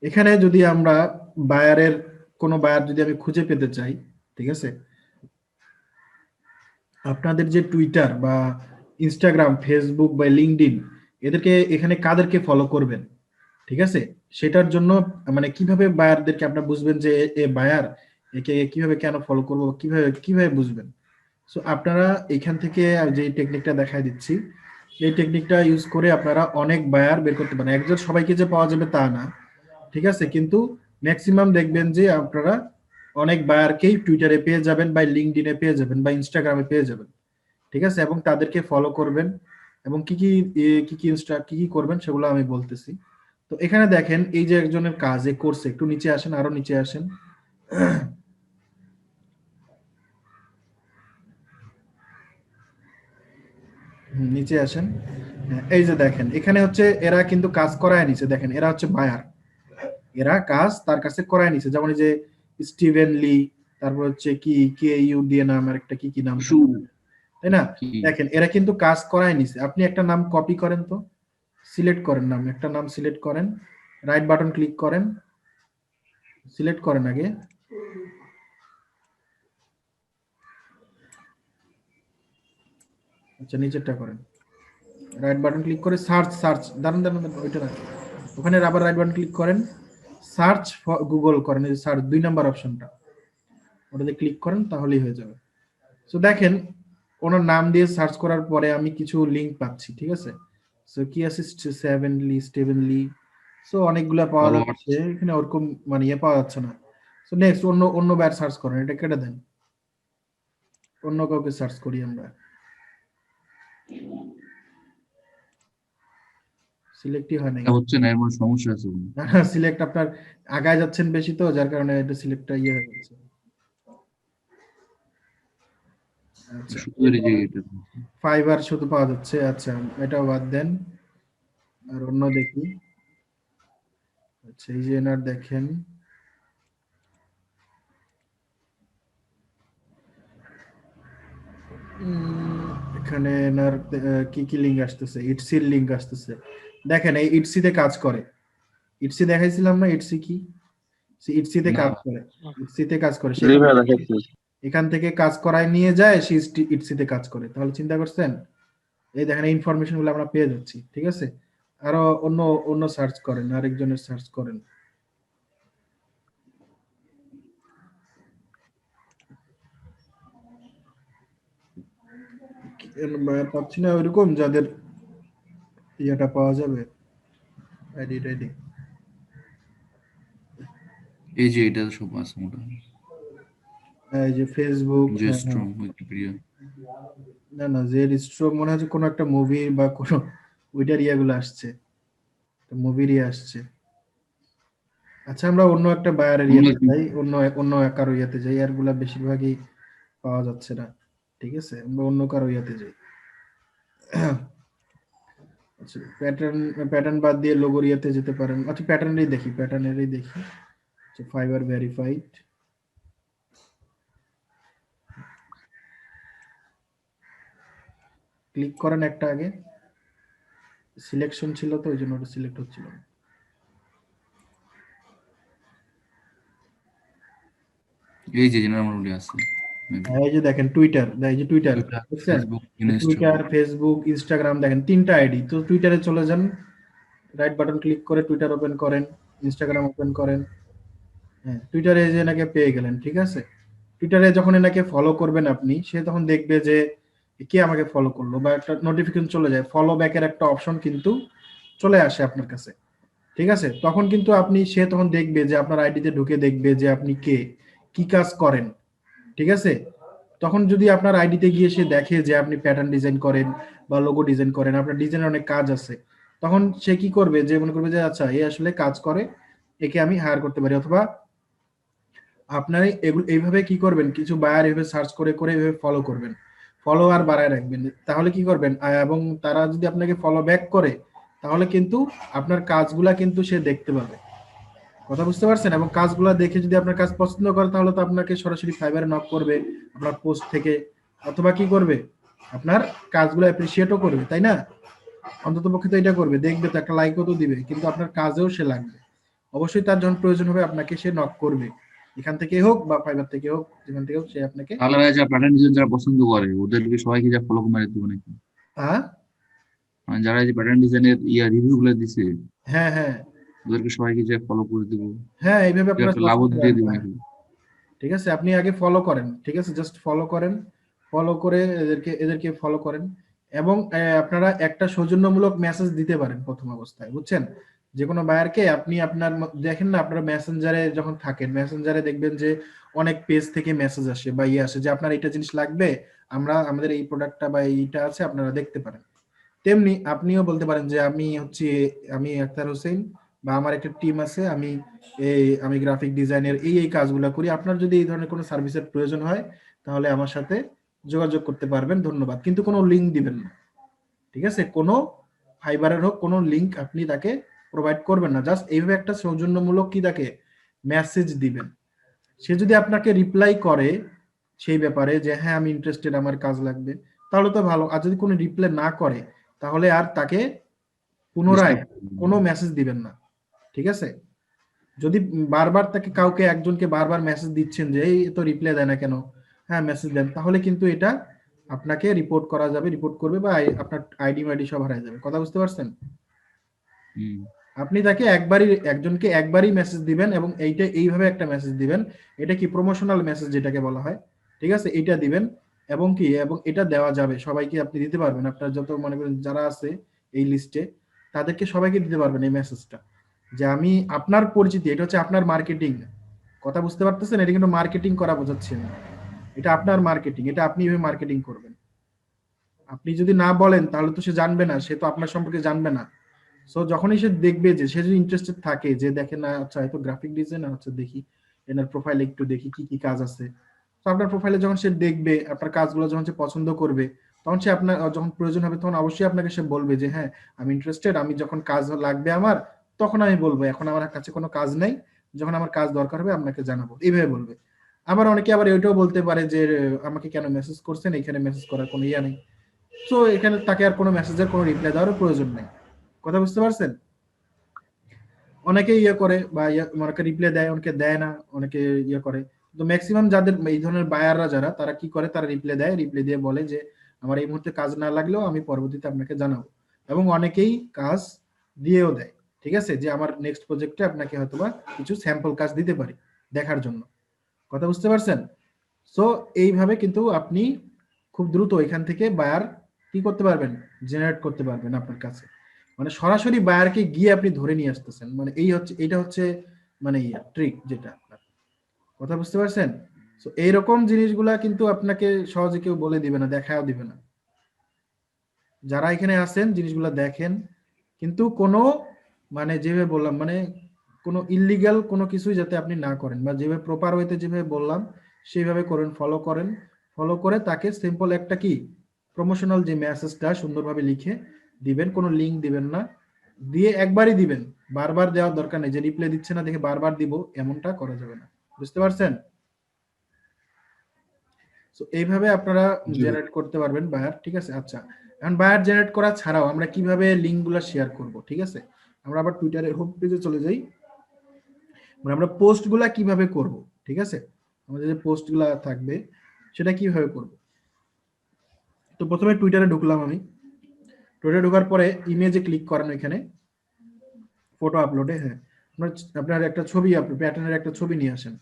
এখানে যদি আমরা বায়ারের কোনো বায়ার যদি আমি খুঁজে পেতে চাই, ঠিক আছে, আপনাদের যে টুইটার বা ইনস্টাগ্রাম, ফেসবুক বা লিঙ্কডইন, এদেরকে এখানে কাদেরকে ফলো করবেন, ঠিক আছে, সেটার জন্য মানে কিভাবে বায়ারদেরকে আপনারা বুঝবেন যে এ বায়ার, একে কিভাবে কেন ফলো করব, কিভাবে কিভাবে বুঝবেন। সো আপনারা এখান থেকে যে টেকনিকটা দেখাই দিচ্ছি, এই টেকনিকটা ইউজ করে আপনারা অনেক বায়ার বের করতে পারেন। একজন সবাইকে যে পাওয়া যাবে তা না, ঠিক আছে, কিন্তু ম্যাক্সিমাম দেখবেন যে আপনারা অনেক বায়ারকেই টুইটারে পেয়ে যাবেন বা লিঙ্কডইনে পেয়ে যাবেন বা ইনস্টাগ্রামে পেয়ে যাবেন, ঠিক আছে, এবং তাদেরকে ফলো করবেন এবং কি কি কি কি করবেন সেগুলো আমি বলতেছি। তো এখানে দেখেন এই যে একজনের কাজ এ করছে, একটু নিচে আসেন, আরো নিচে আসেন, নিচে আসেন। হ্যাঁ, এই যে দেখেন এখানে হচ্ছে এরা কিন্তু কাজ করায় নিছে, দেখেন এরা হচ্ছে বায়ার, এরা কাজ তার কাছে করায় নিছে, যেমন এই যে স্টিভেন লি, তারপর হচ্ছে কি কে ইউ দিয়ে নাম আর একটা কি কি নাম, তাই না? কি দেখেন এরা কিন্তু কাজ করায় নিছে। আপনি একটা নাম কপি করেন তো, সিলেক্ট করেন নাম, একটা নাম সিলেক্ট করেন, রাইট বাটন ক্লিক করেন, সিলেক্ট করেন আগে, আচ্ছা নিচেরটা করেন, রাইট বাটন ক্লিক করে সার্চ, দাঁড়ান দাঁড়ান দাঁড়ান, ওইটা না, ওখানে আবার রাইট বাটন ক্লিক করেন, সার্চ ফর গুগল করেন, এই সার্চ 2 নাম্বার অপশনটা, ওটাতে ক্লিক করেন, তাহলেই হয়ে যাবে। সো দেখেন ওনার নাম দিয়ে সার্চ করার পরে আমি কিছু লিংক পাচ্ছি, ঠিক আছে। সো কি আছে, স্টেভেনলি, সো অনেকগুলা পাওয়া ফলোয়ার্স? যাচ্ছে এখানে, ওরকম মানে ইয়ে পাওয়া যাচ্ছে না। সো নেক্সট অন্য অন্য ব্যাট সার্চ করেন, এটা কেটে দেন, অন্য কাউকে সার্চ করি আমরা, সিলেক্টই হয় নাই। হচ্ছে না, এর মধ্যে সমস্যা আছে। সিলেক্ট আপনার আগায় যাচ্ছেন বেশি, তো যার কারণে এটা সিলেক্টটা ইয়ে হয়ে যাচ্ছে। আচ্ছা, শুধু এই যে এটা ফাইবার শুধু পাওয়া যাচ্ছে, আচ্ছা এটাও বাদ দেন, আর অন্য দেখি। আচ্ছা এই যে এনার দেখেন, এখানে এনার কি কি লিঙ্ক আসতেছে, ইটসির লিঙ্ক আসতেছে, দেখেন এই ইটসিতে কাজ করে, ইটসি দেখাইছিলাম না, ইটসি কি, ইটসিতে না। কাজ করে, ইটসিতে কাজ করে, জি সেখান ভাই থেকে দেখাচ্ছি। এখান থেকে কাজ করায় নিয়ে যায়, সে ইটসিতে কাজ করে, তাহলে চিন্তা করছেন, এই দেখেন এই ইনফরমেশন গুলো আমরা পেয়ে যাচ্ছি, ঠিক আছে। আরো অন্য অন্য সার্চ করেন, আরেকজনের সার্চ করেন, পাচ্ছি না ওইরকম যাদের ইয়েটা পাওয়া যাবে, আইডি টাইডি। এই যে এটা সব আছে মোটামুটি। এই যে ফেসবুক, যে হ্যাঁ হ্যাঁ, স্ট্রং উইকিপিডিয়া। না না, জেড স্ট্রোক মনে হচ্ছে কোনো একটা মুভি বা কোনো ওইটার ইয়াগুলো আসছে, মুভির ইয়ে আসছে। আচ্ছা আমরা অন্য একটা বায়ারের অন্য ইয়েতে যাই, অন্য অন্য কারো ইয়েতে যাই, আর গুলা বেশিরভাগই পাওয়া যাচ্ছে না, ঠিক আছে, আমরা অন্য কারো ইয়েতে যাই। আচ্ছা প্যাটার্ন, প্যাটার্ন বাদ দিয়ে লোগোর ইয়েতে যেতে পারেন, আচ্ছা প্যাটার্নেরই দেখি, আচ্ছা ফাইবার ভেরিফাইড, ক্লিক করেন একটা আগে, সিলেকশন ছিল তো ওই জন্য ওটা সিলেক্ট হচ্ছিল না। এই যে জেনারেল মোটামুটি আছে মেবি। এই যে দেখেন টুইটার, এই যে টুইটার টুইটার, দেখছেন, Facebook, Instagram. Twitter, Facebook, Instagram, দেখেন 3টা আইডি। তো টুইটারে চলে যান, রাইট বাটন ক্লিক করে টুইটার ওপেন করেন, ইনস্টাগ্রাম ওপেন করেন, হ্যাঁ টুইটারে যে এনাকে পেয়ে গেলেন, ঠিক আছে। টুইটারে যখন এনাকে ফলো করবেন আপনি, সে তখন দেখবে যে কে আমাকে ফলো করলো, বা একটা নোটিফিকেশন চলে যায়, ফলো ব্যাকের একটা অপশন কিন্তু চলে আসে আপনার কাছে, ঠিক আছে। তখন কিন্তু আপনি, সে তখন দেখবে যে আপনার আইডিতে ঢুকে দেখবে যে আপনি কে, কি কাজ করেন, ঠিক আছে। তখন যদি আপনার আইডিতে গিয়ে সে দেখে যে আপনি প্যাটার্ন ডিজাইন করেন বা লোগো ডিজাইন করেন, আপনার ডিজাইনের অনেক কাজ আছে, তখন সে কি করবে, যে মনে করবে যে আচ্ছা এ আসলে কাজ করে, একে আমি হায়ার করতে পারি। অথবা আপনারা এগুলো এইভাবে কি করবেন, কিছু বায়ার এভাবে সার্চ করে করে এভাবে ফলো করবেন, ফলোয়ার বাড়ায় রাখবেন, তাহলে কি করবেন, এবং তারা যদি আপনাকে ফলো ব্যাক করে, তাহলে কিন্তু আপনার কাজগুলা কিন্তু সে দেখতে পাবে, কথা বুঝতে পারছেন। এবং কাজগুলো দেখে যদি আপনার কাজ পছন্দ করে, তাহলে তো আপনাকে সরাসরি ফাইবারে নক করবে আপনার পোস্ট থেকে, অথবা কি করবে, আপনার কাজগুলো অ্যাপ্রিসিয়েটও করবে, তাই না? অন্তত পক্ষে তো এটা করবে, দেখবে তো, একটা লাইকও তো দিবে, কিন্তু আপনার কাজেও সে লাগবে। অবশ্যই তার যখন প্রয়োজন হবে আপনাকে সে নক করবে, এখান থেকে হোক বা ফাইবার থেকে হোক, যেখান থেকে হোক সে আপনাকে। তাহলে ভাই যারা প্যাটার্ন ডিজাইন যারা পছন্দ করে ওদেরকে সবাইকে যা ফলো মেরে দেবো নাকি? হ্যাঁ মানে যারা এই যে প্যাটার্ন ডিজাইনের রিভিউ গুলো দিছে হ্যাঁ হ্যাঁ ওদেরকে সবাইকে যা ফলো করে দেবো, হ্যাঁ, এইভাবে যে আপনারা একটা সহজ লাভও করতে দিয়ে পারেন। দিব হ্যাঁ, নাকি? ঠিক আছে, আপনি আগে ফলো করেন, ঠিক আছে, জাস্ট ফলো করেন, ফলো করে এদেরকে এদেরকে ফলো করেন। এবং আপনারা একটা সৌজন্যমূলক মেসেজ দিতে পারেন প্রথম অবস্থায়, বুঝছেন? যে কোনো বায়ারকে আপনি আপনার দেখেন না, আপনার মেসেঞ্জারে যখন থাকেন, মেসেঞ্জারে দেখবেন যে অনেক পেজ থেকে মেসেজ আসে বা ইয়ে আসে যে আপনার এইটা জিনিস লাগবে, আমরা আমাদের এই প্রোডাক্টটা বা এইটা আছে, আপনারা দেখতে পারেন। তেমনি আপনিও বলতে পারেন যে আমি আক্তার হোসেন, বা আমার একটা টিম আছে, আমি গ্রাফিক ডিজাইনের এই কাজগুলো করি, আপনার যদি এই ধরনের কোনো সার্ভিসের প্রয়োজন হয় তাহলে আমার সাথে যোগাযোগ করতে পারবেন, ধন্যবাদ। কিন্তু কোনো লিঙ্ক দিবেন না, ঠিক আছে? কোনো ফাইবারের হোক কোনো লিঙ্ক আপনি তাকে প্রোভাইড করবেন না, জাস্ট এইভাবে একটা সৌজন্যমূলক কি তাকে মেসেজ দিবেন। সে যদি আপনাকে রিপ্লাই করে সেই ব্যাপারে যে হ্যাঁ আমি ইন্টারেস্টেড, আমার কাজ লাগবে, তাহলে তো ভালো। আর যদি কোনো রিপ্লাই না করে তাহলে আর তাকে পুনরায় ডিস্টার্ব। কোনো মেসেজ দিবেন না, ঠিক আছে? যদি বারবার তাকে কাউকে একজনকে বারবার মেসেজ দিচ্ছেন যে এই তো রিপ্লাই দেয় না কেন, হ্যাঁ মেসেজ দেন, তাহলে কিন্তু এটা আপনাকে রিপোর্ট করা যাবে, রিপোর্ট করবে, বা আপনার আইডি মাইডি সব হারিয়ে যাবে। কথা বুঝতে পারছেন? হুম। আপনি তাকে একজনকে একবারই মেসেজ দিবেন, এবং এইভাবে একটা মেসেজ দিবেন, এটা কি প্রমোশনাল মেসেজ যেটাকে বলা হয়, ঠিক আছে? এটা দিবেন। এবং এটা দেওয়া যাবে সবাইকে, আপনি দিতে পারবেন, আপনার যত মনে করেন যারা আছে এই লিস্টে তাদেরকে সবাইকে দিতে পারবেন এই মেসেজটা, যে আমি আপনার পরিচিতি, এটা হচ্ছে আপনার মার্কেটিং। কথা বুঝতে পারতেছেন? এটা কিন্তু মার্কেটিং করা বোঝাচ্ছি আমি, এটা আপনার মার্কেটিং, এটা আপনি এভাবে মার্কেটিং করবেন। আপনি যদি না বলেন তাহলে তো সে জানবে না, সে তো আপনার সম্পর্কে জানবে না। সো যখনই সে দেখবে, যে সে যদি ইন্টারেস্টেড থাকে, যে দেখে না আচ্ছা হয়তো গ্রাফিক ডিজাইনার, আচ্ছা দেখি এনার প্রোফাইলে একটু দেখি কি কি কাজ আছে, তো আপনার প্রোফাইলে যখন সে দেখবে, আপনার কাজগুলো যখন সে পছন্দ করবে, তখন সে আপনার যখন প্রয়োজন হবে তখন অবশ্যই আপনাকে সে বলবে যে হ্যাঁ আমি ইন্টারেস্টেড, আমি যখন কাজ লাগবে আমার, তখন আমি বলবো, এখন আমার কাছে কোনো কাজ নাই, যখন আমার কাজ দরকার হবে আপনাকে জানাবো, এইভাবে বলবে। আবার অনেকে আবার এটাও বলতে পারে যে আমাকে কেন মেসেজ করছেন, এখানে মেসেজ করার কোনো ইয়া নেই। সো এখানে তাকে আর কোনো মেসেজের কোনো রিপ্লাই দেওয়ার প্রয়োজন নেই। কথা বুঝতে পারছেন? অনেকে ইয়ে করে বা অনেকে রিপ্লাই দেয়, অনেকে দেয় না, অনেকে ইয়ে করে। তো ম্যাক্সিমাম যাদের এই ধরনের বায়াররা যারা, তারা কি করে, তারা রিপ্লাই দেয়, রিপ্লাই দিয়ে বলে যে আমার এই মুহূর্তে কাজ না লাগলেও আমি পরবর্তীতে আপনাকে জানাবো। এবং অনেকেই কাজ দিয়েও দেয়, ঠিক আছে, যে আমার নেক্সট প্রজেক্টে আপনাকে হয়তোবা কিছু স্যাম্পল কাজ দিতে পারি দেখার জন্য। কথা বুঝতে পারছেন? সো এইভাবে কিন্তু আপনি খুব দ্রুত এখান থেকে বায়ার কি করতে পারবেন, জেনারেট করতে পারবেন আপনার কাছে। মানে সরাসরি বায়ারকে গিয়ে আপনি ধরে নিয়ে আসতেছেন, মানে এটা হচ্ছে মানে ট্রিক যেটা আপনার। কথা বুঝতে পারছেন? তো এইরকম জিনিসগুলা কিন্তু আপনাকে সহজে কেউ বলে দিবে না, দেখাও দিবে না। যারা এখানে আছেন জিনিসগুলা দেখেন, কিন্তু কোনো মানে যেভাবে বললাম, মানে কোনো ইল্লিগাল কোনো কিছুই যাতে আপনি না করেন, বা যেভাবে প্রপার ওয়েতে যেভাবে বললাম সেইভাবে করেন, ফলো করেন। ফলো করে তাকে সিম্পল একটা কি প্রমোশনাল যে মেসেজটা সুন্দরভাবে লিখে দিবেন, কোনো লিঙ্ক দিবেন না, দিয়ে একবারই দিবেন, বারবার দেওয়ার দরকার নেই, যে রিপ্লাই দিচ্ছে না দেখে বারবার দিব, এমনটা করা যাবে না। বুঝতে পারছেন? সো এইভাবে আপনারা জি ভাই। জেনারেট করতে পারবেন বায়ার, ঠিক আছে? আচ্ছা, এখন বায়ার জেনারেট করা ছাড়াও আমরা কিভাবে লিঙ্কগুলো শেয়ার করব, ঠিক আছে? আমরা আবার টুইটারের হোম পেজে চলে যাই, মানে আমরা পোস্টগুলা কিভাবে করব, ঠিক আছে? আমাদের যে পোস্টগুলা থাকবে সেটা কিভাবে করব। তো প্রথমে টুইটারে ঢুকলাম আমি, টুইটারে ঢোকার পরে ইমেজে ক্লিক করেন, এখানে ফটো আপলোডে, হ্যাঁ, আপনার একটা ছবি, আপনি প্যাটার্নের একটা ছবি নিয়ে আসেন।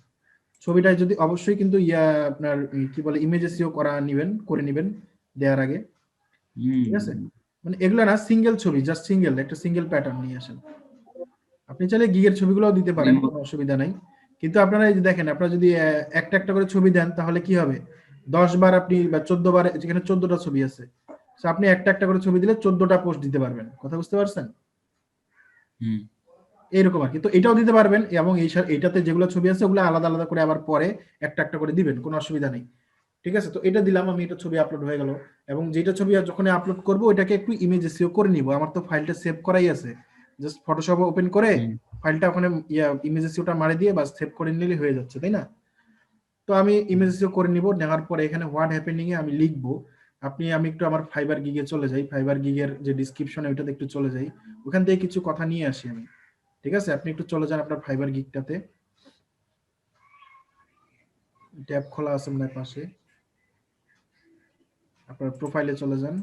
ছবিটা যদি অবশ্যই কিন্তু আপনার কি বলে ইমেজ এসইও করে নিবেন দেওয়ার আগে, ঠিক আছে? হুম। মানে এগুলো না, সিঙ্গেল ছবি, জাস্ট একটা সিঙ্গেল প্যাটার্ন নিয়ে আসেন। আপনি চাইলে গিগের ছবিগুলোও দিতে পারেন, কোনো অসুবিধা নাই। কিন্তু আপনারা এই যে দেখেন, আপনারা যদি একটা একটা করে ছবি দেন তাহলে কি হবে, 10 বার আপনি বা 14 বার, যেখানে 14টা ছবি আছে, তো আপনি একটা একটা করে ছবি দিলে 14টা পোস্ট দিতে পারবেন। কথা বুঝতে পারছেন? হুম। এইরকম আর কি। তো এটাও দিতে পারবেন, এবং এইটাতে যেগুলো ছবি আছে ওগুলো আলাদা আলাদা করে আবার পরে একটা একটা করে দিবেন, কোনো অসুবিধা নেই, ঠিক আছে? তো এটা দিলাম আমি, এটা ছবি আপলোড হয়ে গেল। এবং যেটা ছবি যখন আপলোড করব ওইটাকে একটু ইমেজ এসইও করে নিব, আমার তো ফাইলটা সেভ করাই আছে, জাস্ট ফটোশপ ওপেন করে হুম। ফাইলটা ওখানে ইমেজ এসইওটা মারি দিয়ে বাস সেভ করে নিলে হয়ে যাচ্ছে, তাই না? তো আমি ইমেজ এসইও করে নিব, নেওয়ার পরে এখানে হোয়াট হ্যাপেনিং এ আমি লিখবো। আমি একটু আমার ফাইবার গিগে চলে যাই, ফাইবার গিগের যে ডিসক্রিপশনে ওইটাতে একটু চলে যাই, ওখান থেকে কিছু কথা নিয়ে আসি আমি, ঠিক আছে, আপনি একটু চলে যান আপনার ফাইবার গিগটাতে, ট্যাব খোলা আছে মনে হয় পাশে, আপনার প্রোফাইলে চলে যান।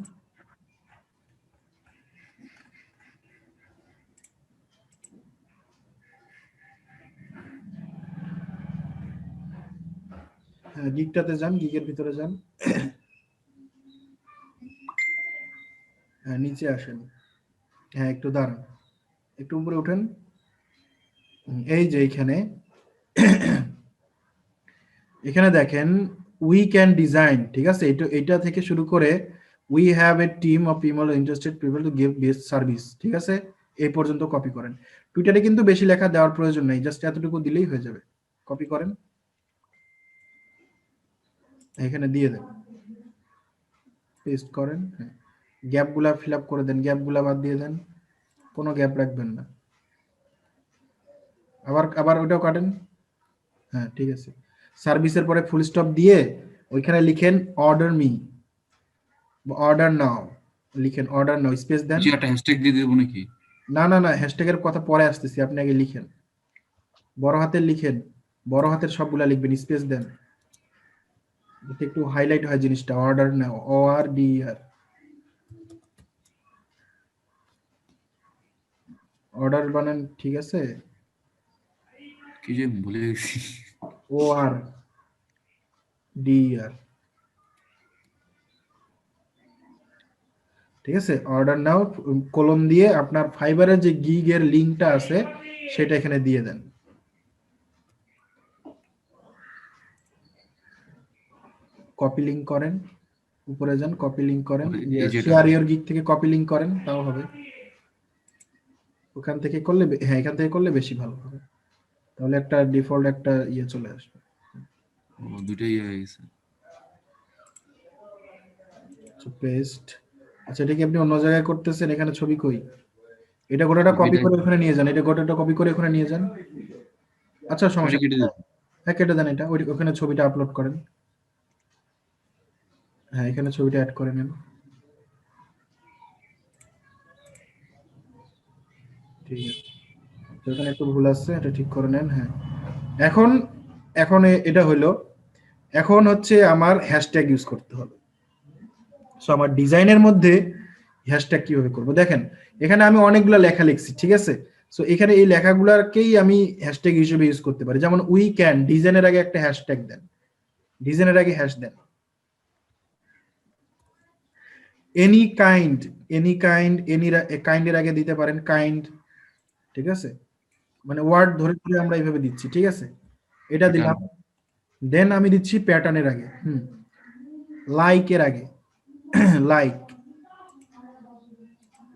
হ্যাঁ, গিগটাতে যান, গিগের ভিতরে যান। হ্যাঁ, নিচে আসেন। হ্যাঁ, একটু দাঁড়ান, একটু উপরে উঠেন। এই যে এইখানে এখানে দেখেন উই ক্যান ডিজাইন, ঠিক আছে, এটা থেকে শুরু করে we have a team of people interested people to give best service, ঠিক আছে, এই পর্যন্ত কপি করেন। টুইটারে কিন্তু বেশি লেখা দেওয়ার প্রয়োজন নেই, জাস্ট এতটুকু দিলেই হয়ে যাবে। কপি করেন, এখানে দিয়ে দেন, পেস্ট করেন। হ্যাঁ, গ্যাপগুলা ফিল আপ করে দেন, গ্যাপগুলা বাদ দিয়ে দেন, কোনো গ্যাপ রাখবেন না। আবার আবার ওটাও কাটেন। হ্যাঁ, ঠিক আছে। সার্ভিসের পরে ফুল স্টপ দিয়ে ওইখানে লিখেন অর্ডার মি, অর্ডার নাও, লিখেন অর্ডার নাও, স্পেস দেন। কিছু একটা হ্যাশট্যাগ দিয়ে দেবো নাকি? না না না, হ্যাশট্যাগের কথা পরে আসতেছি, আপনি আগে লিখেন, বড় হাতের লিখেন, বড় হাতের সবগুলা লিখবেন, স্পেস দেন, যাতে একটু হাইলাইট হয় জিনিসটা। অর্ডার নাও, ও আর ডি আর, অর্ডার বানান, ঠিক আছে, কি যে ভুলে গেছি। ও আর ডি আর, ঠিক আছে, অর্ডার নাও কোলন দিয়ে আপনার ফাইবারের যে গিগের লিংকটা আছে সেটা এখানে দিয়ে দেন। কপি লিংক করেন, উপরে যান, কপি লিংক করেন, এই যেটা শেয়ার ইওর গিগ থেকে কপি লিংক করেন, তাও হবে। ওখান থেকে করলে হ্যাঁ, এখান থেকে করলে বেশি ভালো হবে, তাহলে একটা ডিফল্ট একটা ইয়ে চলে আসবে। দুটোই হয়ে গেছে। পেস্ট। আচ্ছা, এটা কি আপনি অন্য জায়গায় করতেছেন? এখানে ছবি কই? এটা গোটাটা কপি করে ওখানে নিয়ে যান, এটা গোটাটা কপি করে ওখানে নিয়ে যান। আচ্ছা, সমস্যা কেটে নেই। দেবো। হ্যাঁ, কেটে দেন এটা, ওখানে ছবিটা আপলোড করেন। হ্যাঁ, এখানে ছবিটা অ্যাড করে নেন। ঠিক আছে, তো এখানে একটু ভুল আছে, এটা ঠিক করে নেন। হ্যাঁ, এখন এখন এটা হলো, এখন হচ্ছে আমার হ্যাশট্যাগ ইউজ করতে হবে। সো আমার ডিজাইনের মধ্যে হ্যাশট্যাগ কিভাবে করব, দেখেন এখানে আমি অনেকগুলা লেখা লিখছি, ঠিক আছে। সো এখানে এই লেখাগুলাকেই আমি হ্যাশট্যাগ হিসেবে ইউজ করতে পারি। যেমন উই ক্যান, ডিজাইনের আগে একটা হ্যাশট্যাগ দেন, ডিজাইনের আগে হ্যাশ দেন। Any kind, any kind, any কাইন্ডের আগে দিতে পারেন কাইন্ড, ঠিক আছে, মানে ওয়ার্ড ধরে ধরে আমরা এইভাবে দিচ্ছি, ঠিক আছে, এটা দিলাম। দেন আমি দিচ্ছি প্যাটার্নের আগে, লাইকের আগে, লাইক,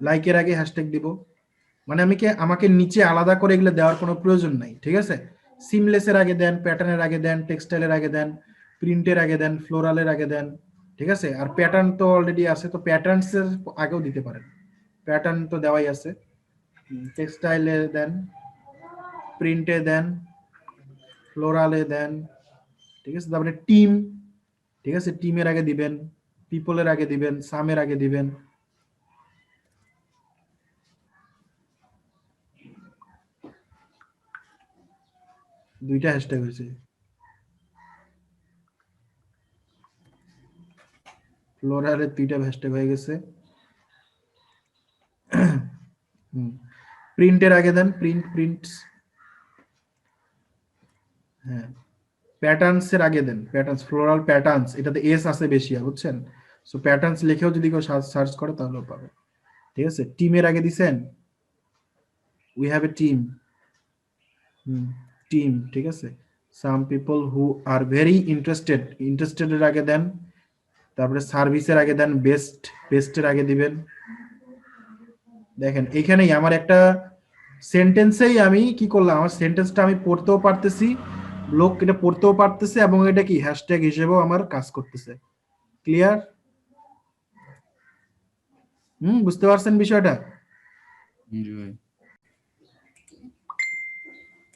লাইকের আগে হ্যাশট্যাগ দিব। মানে আমাকে নিচে আলাদা করে এগুলো দেওয়ার কোনো প্রয়োজন নাই, ঠিক আছে। সিমলেসের আগে দেন, প্যাটার্নের আগে দেন, টেক্সটাইলের আগে দেন, প্রিন্টের আগে দেন, ফ্লোরালের আগে দেন, ঠিক আছে। আর প্যাটার্ন তো অলরেডি আছে, তো প্যাটার্নসের আগেও দিতে পারেন, প্যাটার্ন তো দেওয়াই আছে। টেক্সটাইলে দেন, প্রিন্টে দেন, ফ্লোরালে দেন, ঠিক আছে। তারপরে টিম, ঠিক আছে, টিমের আগে দিবেন, পিপলের আগে দিবেন, সামের আগে দিবেন। দুইটা হ্যাশট্যাগ হয়েছে, ফ্লোরালের দুইটা হ্যাশট্যাগ হয়ে গেছে। প্রিন্টের আগে দেন, প্রিন্টস। হ্যাঁ, প্যাটার্নস এর আগে দেন, প্যাটার্নস, ফ্লোরাল প্যাটার্নস, এটাতে এস আছে বেশি, বুঝছেন। সো প্যাটার্নস লিখেও যদি কেউ সার্চ করে তাহলেও পাবে, ঠিক আছে। টিমের আগে দিছেন, we have a team, team, ঠিক আছে। Some people who are very interested, interested এর আগে দেন। তারপরে সার্ভিসের আগে দেন বেস্ট, বেস্টের আগে দিবেন। দেখেন এখানেই আমার একটা সেন্টেন্সেই আমি কি করলাম, আমার সেন্টেন্সটা আমি পড়তেও পারতেছি, লোক এটা পড়তেও পারতেছে, এবং এটা কি হ্যাশট্যাগ হিসেবেও আমার কাজ করতেছে। ক্লিয়ার? বুঝতে পারছেন বিষয়টা?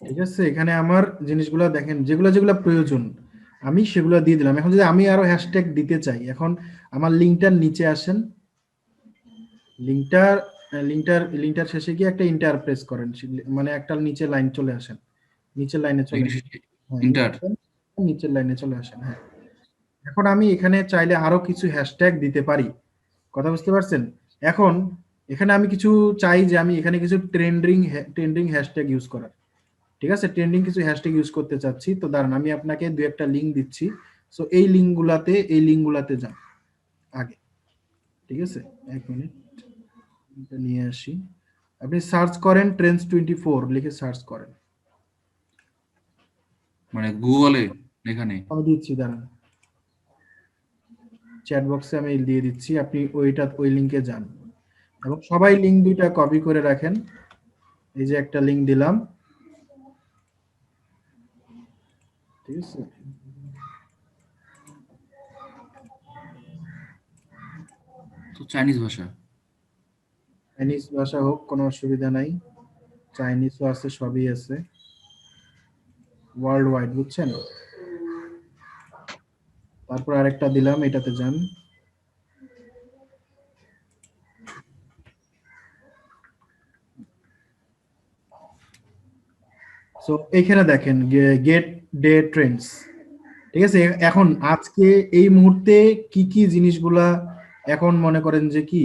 ঠিক আছে, এখানে আমার জিনিসগুলো দেখেন, যেগুলো যেগুলো প্রয়োজন আমি সেগুলো দিয়ে দিলাম। এখন যদি আমি আরো হ্যাশট্যাগ দিতে চাই, এখন আমার লিঙ্কটার নিচে আসেন, লিঙ্কটার লিঙ্কটার শেষে গিয়ে একটা ইন্টার প্রেস করেন, মানে একটা নিচে লাইন চলে আসেন, নিচের লাইনে চলে আসেন। হ্যাঁ, ইন্টার। নিচের লাইনে চলে আসেন। হ্যাঁ, এখন আমি এখানে চাইলে আরো কিছু হ্যাশট্যাগ দিতে পারি, কথা বুঝতে পারছেন? এখন এখানে আমি কিছু চাই যে আমি এখানে কিছু ট্রেন্ডিং হ্যাশট্যাগ ইউজ করার, ঠিক আছে? ট্রেন্ডিং কিছু হ্যাশট্যাগ ইউজ করতে চাচ্ছি, তো দাঁড়ান আমি আপনাকে দু একটা লিঙ্ক দিচ্ছি। সো এই লিঙ্কগুলাতে যান আগে, ঠিক আছে? 1 মিনিট, এটা নিয়ে আসি। আপনি সার্চ করেন Trends24 লিখে সার্চ করেন। মানে গুগলে এখানে। আমি দিচ্ছি, দাঁড়ান, চ্যাট বক্সে আমি দিয়ে দিচ্ছি, আপনি ওই লিঙ্কে যান এবং সবাই লিঙ্ক দুইটা কপি করে রাখেন। এই যে একটা লিঙ্ক দিলাম, ঠিক আছে? তো চাইনিজ ভাষা। চাইনিজ ভাষা হোক, কোনো অসুবিধা নাই, চাইনিজও আছে, সবই আছে, ওয়ার্ল্ড ওয়াইড, বুঝছেন? তারপর আরেকটা দিলাম, এটাতে যান। সো এইখানে দেখেন গেট ডে ট্রেন্ডস, ঠিক আছে? এখন আজকে এই মুহূর্তে কি কি জিনিসগুলা এখন মনে করেন যে কি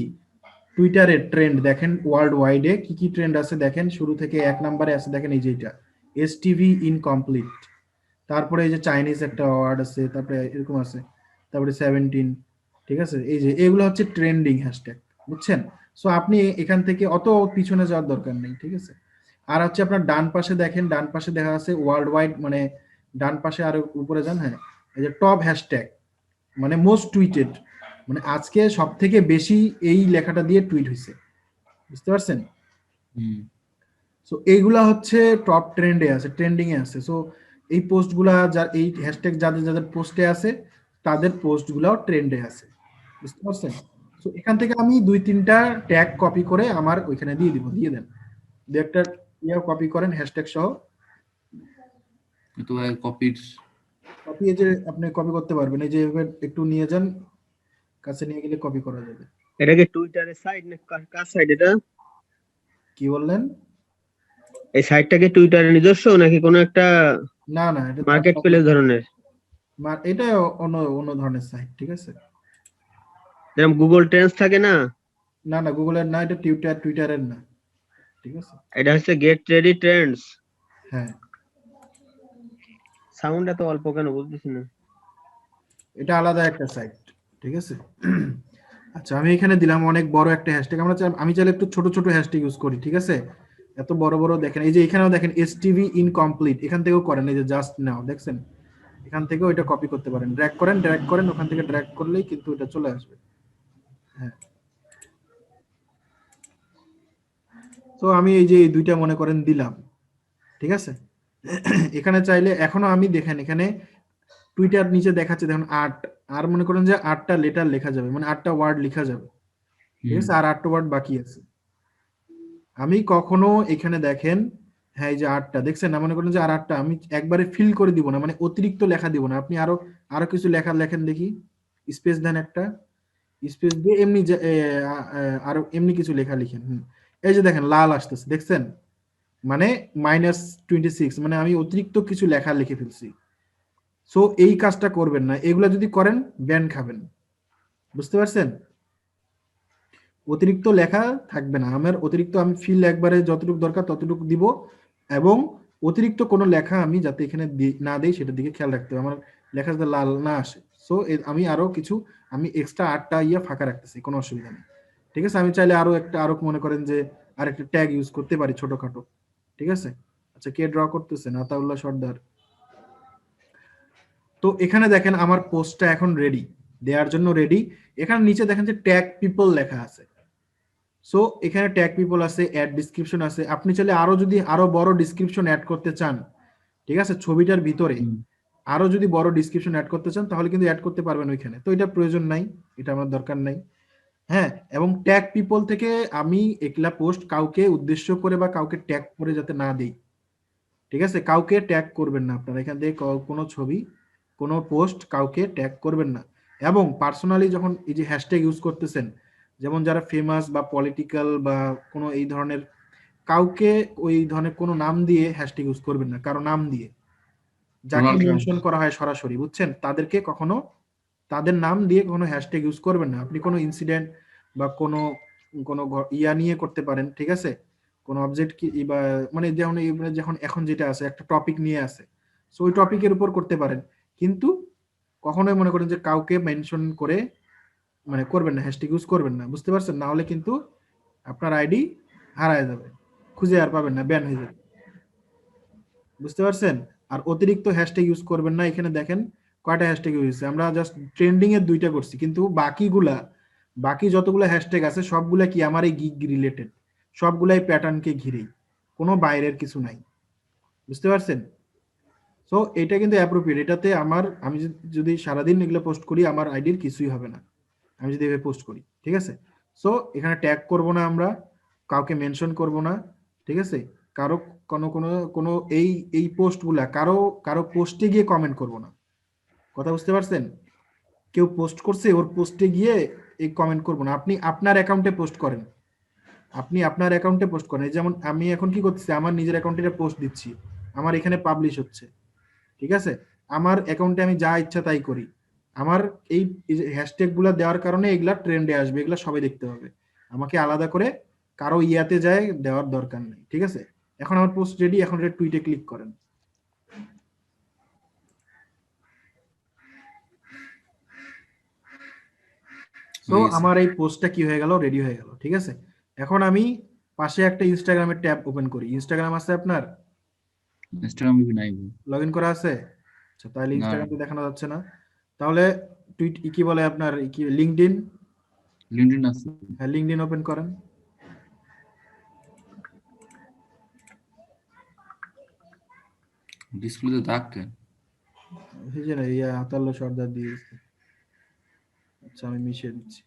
টুইটারের ট্রেন্ড দেখেন, ওয়ার্ল্ড ওয়াইডে কি কি ট্রেন্ড আছে দেখেন। শুরু থেকে 1 নম্বরে আছে দেখেন, এই যে এটা এসটিভি ইনকমপ্লিট, তারপরে এই যে চাইনিজ একটা ওয়ার্ড আছে, তারপরে এরকম আছে, তারপরে 17, ঠিক আছে? এই যে এগুলো হচ্ছে ট্রেন্ডিং হ্যাশট্যাগ, বুঝছেন? সো আপনি এখান থেকে অত পিছনে যাওয়ার দরকার নেই, ঠিক আছে? আর হচ্ছে আপনার ডান পাশে দেখেন, ডান পাশে দেখা আছে ওয়ার্ল্ড ওয়াইড, মানে ডান পাশে আরো উপরে যান, হ্যাঁ, এই যে টপ হ্যাশট্যাগ, মানে মোস্ট টুইটেড, মানে আজকে সব থেকে বেশি এই লেখাটা দিয়ে টুইট হয়েছে, বুঝতে পারছেন? হুম। সো এইগুলা হচ্ছে টপ ট্রেন্ডিং এ আছে। সো এই পোস্টগুলা এই হ্যাশট্যাগ যাদের যাদের পোস্টে আছে, তাদের পোস্টগুলাও ট্রেন্ডে আছে, বুঝতে পারছেন? সো এখান থেকে আমি 2-3টা ট্যাগ কপি করে আমার ওইখানে দিয়ে দেন, দু একটা কপি করেন হ্যাশট্যাগ সহ। তো কপির। কপি, এই যে আপনি কপি করতে পারবেন, এই যে এভাবে একটু নিয়ে যান, কাছে নিয়ে গেলে কপি করা যাবে। এটা কি টুইটারের সাইট না কার সাইট এটা? কি বললেন? এই সাইটটা কি টুইটারের নিজস্ব নাকি কোনো একটা না না, এটা মার্কেট প্লেস ধরনের? এটা অন্য অন্য ধরনের সাইট, ঠিক আছে? যেরকম গুগল ট্রেন্ডস থাকে না? না না, গুগলের না, এটা টুইটারের না, ঠিক আছে? এটা হচ্ছে গেট রেডি ট্রেন্ডস। হ্যাঁ, সাউন্ড এত অল্প কেন বুঝতেছি না। এটা আলাদা একটা সাইট, ঠিক আছে? আচ্ছা, আমি এখানে দিলাম অনেক বড় একটা হ্যাশট্যাগ, আমি চাইলে একটু ছোট ছোট হ্যাশট্যাগ ইউজ করি, ঠিক আছে? এত বড় বড় দেখেন, এই যে এখানেও দেখেন এসটিভি ইনকমপ্লিট, এখান থেকেও করেন, এই যে জাস্ট নাও দেখছেন, এখান থেকেও এটা কপি করতে পারেন, ড্র্যাগ করেন, ওখান থেকে ড্র্যাগ করলেই কিন্তু এটা চলে আসবে। হ্যাঁ, তো আমি এই যে এই দুইটা মনে করেন দিলাম, ঠিক আছে? এখানে চাইলে এখনো আমি দেখেন, এখানে টুইটার নিচে দেখাচ্ছে দেখুন 8, আর মনে করেন যে 8টা লেটার লেখা যাবে, মানে 8টা ওয়ার্ড লেখা যাবে, ঠিক আছে? আর 8টা ওয়ার্ড বাকি আছে। আমি কখনো এখানে দেখেন, হ্যাঁ, এই যে 8টা দেখছেন না, মনে করেন যে আর 8টা আমি একবারে ফিল করে দিব না, মানে অতিরিক্ত লেখা দিব না, আপনি আরো আরো কিছু লেখা লেখেন দেখি, স্পেস দেন, একটা স্পেস দিয়ে এমনি আরো এমনি কিছু লেখা লিখেন। এই যে দেখেন লাল আসতেছে, দেখছেন? মানে -26, মানে আমি অতিরিক্ত কিছু লেখা লিখে ফেলছি। সো এই কাজটা করবেন না, এগুলা যদি করেন ব্যান খাবেন, বুঝতে পারছেন? অতিরিক্ত লেখা থাকবে না আমার, অতিরিক্ত আমি ফিল একবারে যতটুকু দরকার ততটুকু দিব, এবং অতিরিক্ত কোনো লেখা আমি যাতে এখানে না দেই সেটার দিকে খেয়াল রাখতে হবে, আমার লেখা যাতে লাল না আসে। সো আমি আরো কিছু, আমি এক্সট্রা 8টা ফাঁকা রাখতেছি, কোনো অসুবিধা নেই, ঠিক আছে? আমি চাইলে আরো মনে করেন যে আরেকটা ট্যাগ ইউজ করতে পারি ছোটখাটো, ঠিক আছে? আচ্ছা, কে ড্র করতেছেন? আতাউল্লাহ সর্দার। তো এখানে দেখেন আমার পোস্টটা এখন রেডি, দেওয়ার জন্য রেডি। এখানে নিচে দেখেন যে ট্যাগ পিপল লেখা আছে। সো এখানে ট্যাগ পিপল আছে, অ্যাড ডিসক্রিপশন আছে, আপনি চাইলে যদি আরো বড় ডিসক্রিপশন অ্যাড করতে চান, ঠিক আছে, ছবিটার ভিতরে আরো যদি বড় ডিসক্রিপশন অ্যাড করতে চান তাহলে কিন্তু অ্যাড করতে পারবেন ওইখানে, তো এটা প্রয়োজন নাই, এটা আমার দরকার নাই। হ্যাঁ, এবং ট্যাগ পিপল থেকে আমি একলা পোস্ট কাউকে উদ্দেশ্য করে বা কাউকে ট্যাগ করে যাতে না দেই, ঠিক আছে? কাউকে ট্যাগ করবেন না আপনারা এখান থেকে, কোনো ছবি, কোনো পোস্ট কাউকে ট্যাগ করবেন না। এবং পার্সোনালি যখন এই যে হ্যাশট্যাগ ইউজ করতেছেন, যেমন যারা ফেমাস বা পলিটিক্যাল বা কোনো এই ধরনের, কাউকে ওই ধরনের কোনো নাম দিয়ে হ্যাশট্যাগ ইউজ করবেন না, কারো নাম দিয়ে যাকে ডোনাল্ড ট্রাম্প। মেনশন করা হয় সরাসরি, বুঝছেন, তাদেরকে কখনো তাদের নাম দিয়ে কোনো হ্যাশট্যাগ ইউজ করবেন না। আপনি কোনো ইনসিডেন্ট বা কোনো কোনো ইয়া নিয়ে করতে পারেন, ঠিক আছে, কোনো অবজেক্ট কি বা মানে যেমন যখন এখন যেটা আছে একটা টপিক নিয়ে আছে, সো ওই টপিকের উপর করতে পারেন, কিন্তু কখনোই মনে করেন যে কাউকে মেনশন করে মানে করবেন না, হ্যাশট্যাগ ইউজ করবেন না, বুঝতে পারছেন, না হলে কিন্তু আপনার আইডি হারায় যাবে, খুঁজে আর পাবেন না, ব্যান হয়ে যাবে, বুঝতে পারছেন। আর অতিরিক্ত হ্যাশট্যাগ ইউজ করবেন না। এখানে দেখেন কয়টা হ্যাশট্যাগ ইউজ হয়েছে, আমরা জাস্ট ট্রেন্ডিং এর 2টা করছি, কিন্তু বাকি যতগুলো হ্যাশট্যাগ আছে সবগুলা কি আমার এই গিগ রিলেটেড, সবগুলাই প্যাটার্নকে ঘিরেই, কোনো বাইরের কিছু নাই, বুঝতে পারছেন। সো এটা কিন্তু অ্যাপ্রোপ্রিয়েট, এটাতে আমি যদি সারাদিন এগুলো পোস্ট করি আমার আইডির কিছুই হবে না, আমি যদি এভাবে পোস্ট করি, ঠিক আছে। সো এখানে ট্যাগ করব না আমরা, কাউকে মেনশন করব না, ঠিক আছে, কারো কোনো কোনো কোনো এই পোস্টগুলা কারো কারো পোস্টে গিয়ে কমেন্ট করব না, কথা বুঝতে পারছেন। কেউ পোস্ট করছে ওর পোস্টে গিয়ে এই কমেন্ট করব না, আপনি আপনার অ্যাকাউন্টে পোস্ট করেন, আপনি আপনার অ্যাকাউন্টে পোস্ট করেন। এই যেমন আমি এখন কি করতেছি, আমার নিজের অ্যাকাউন্টে পোস্ট দিচ্ছি, আমার এখানে পাবলিশ হচ্ছে, ঠিক আছে, আমার অ্যাকাউন্টে আমি যা ইচ্ছা তাই করি, আমার এই হ্যাশট্যাগ গুলা দেওয়ার কারণে এগুলা ট্রেন্ডে আসবে, এগুলা সবাই দেখতে হবে, আমাকে আলাদা করে কারো ইয়াতে যায় দেওয়ার দরকার নেই, ঠিক আছে। এখন আমার পোস্ট রেডি, এখন এটা টুইটে ক্লিক করেন। সো হয়ে গেছে। আমার এই পোস্টটা কি হয়ে গেল, রেডি হয়ে গেল, ঠিক আছে। এখন আমি পাশে একটা ইনস্টাগ্রামের ট্যাব ওপেন করি, ইনস্টাগ্রাম আছে আপনার, ইনস্টাগ্রাম নাই bro। লগ ইন করা আছে, আচ্ছা তাহলে না, ইনস্টাগ্রাম তো দেখানো যাচ্ছে না, তাহলে টুইট কি বলে আপনার কি লিঙ্কডইন, লিঙ্কডইন আছে। হ্যাঁ লিঙ্কডইন ওপেন করেন। ডিসপ্লেতে দাগ কেন? এই যে না ইয়া আতাল্লা সর্দার দিয়ে দিচ্ছে। আচ্ছা আমি মিশিয়ে দিচ্ছি।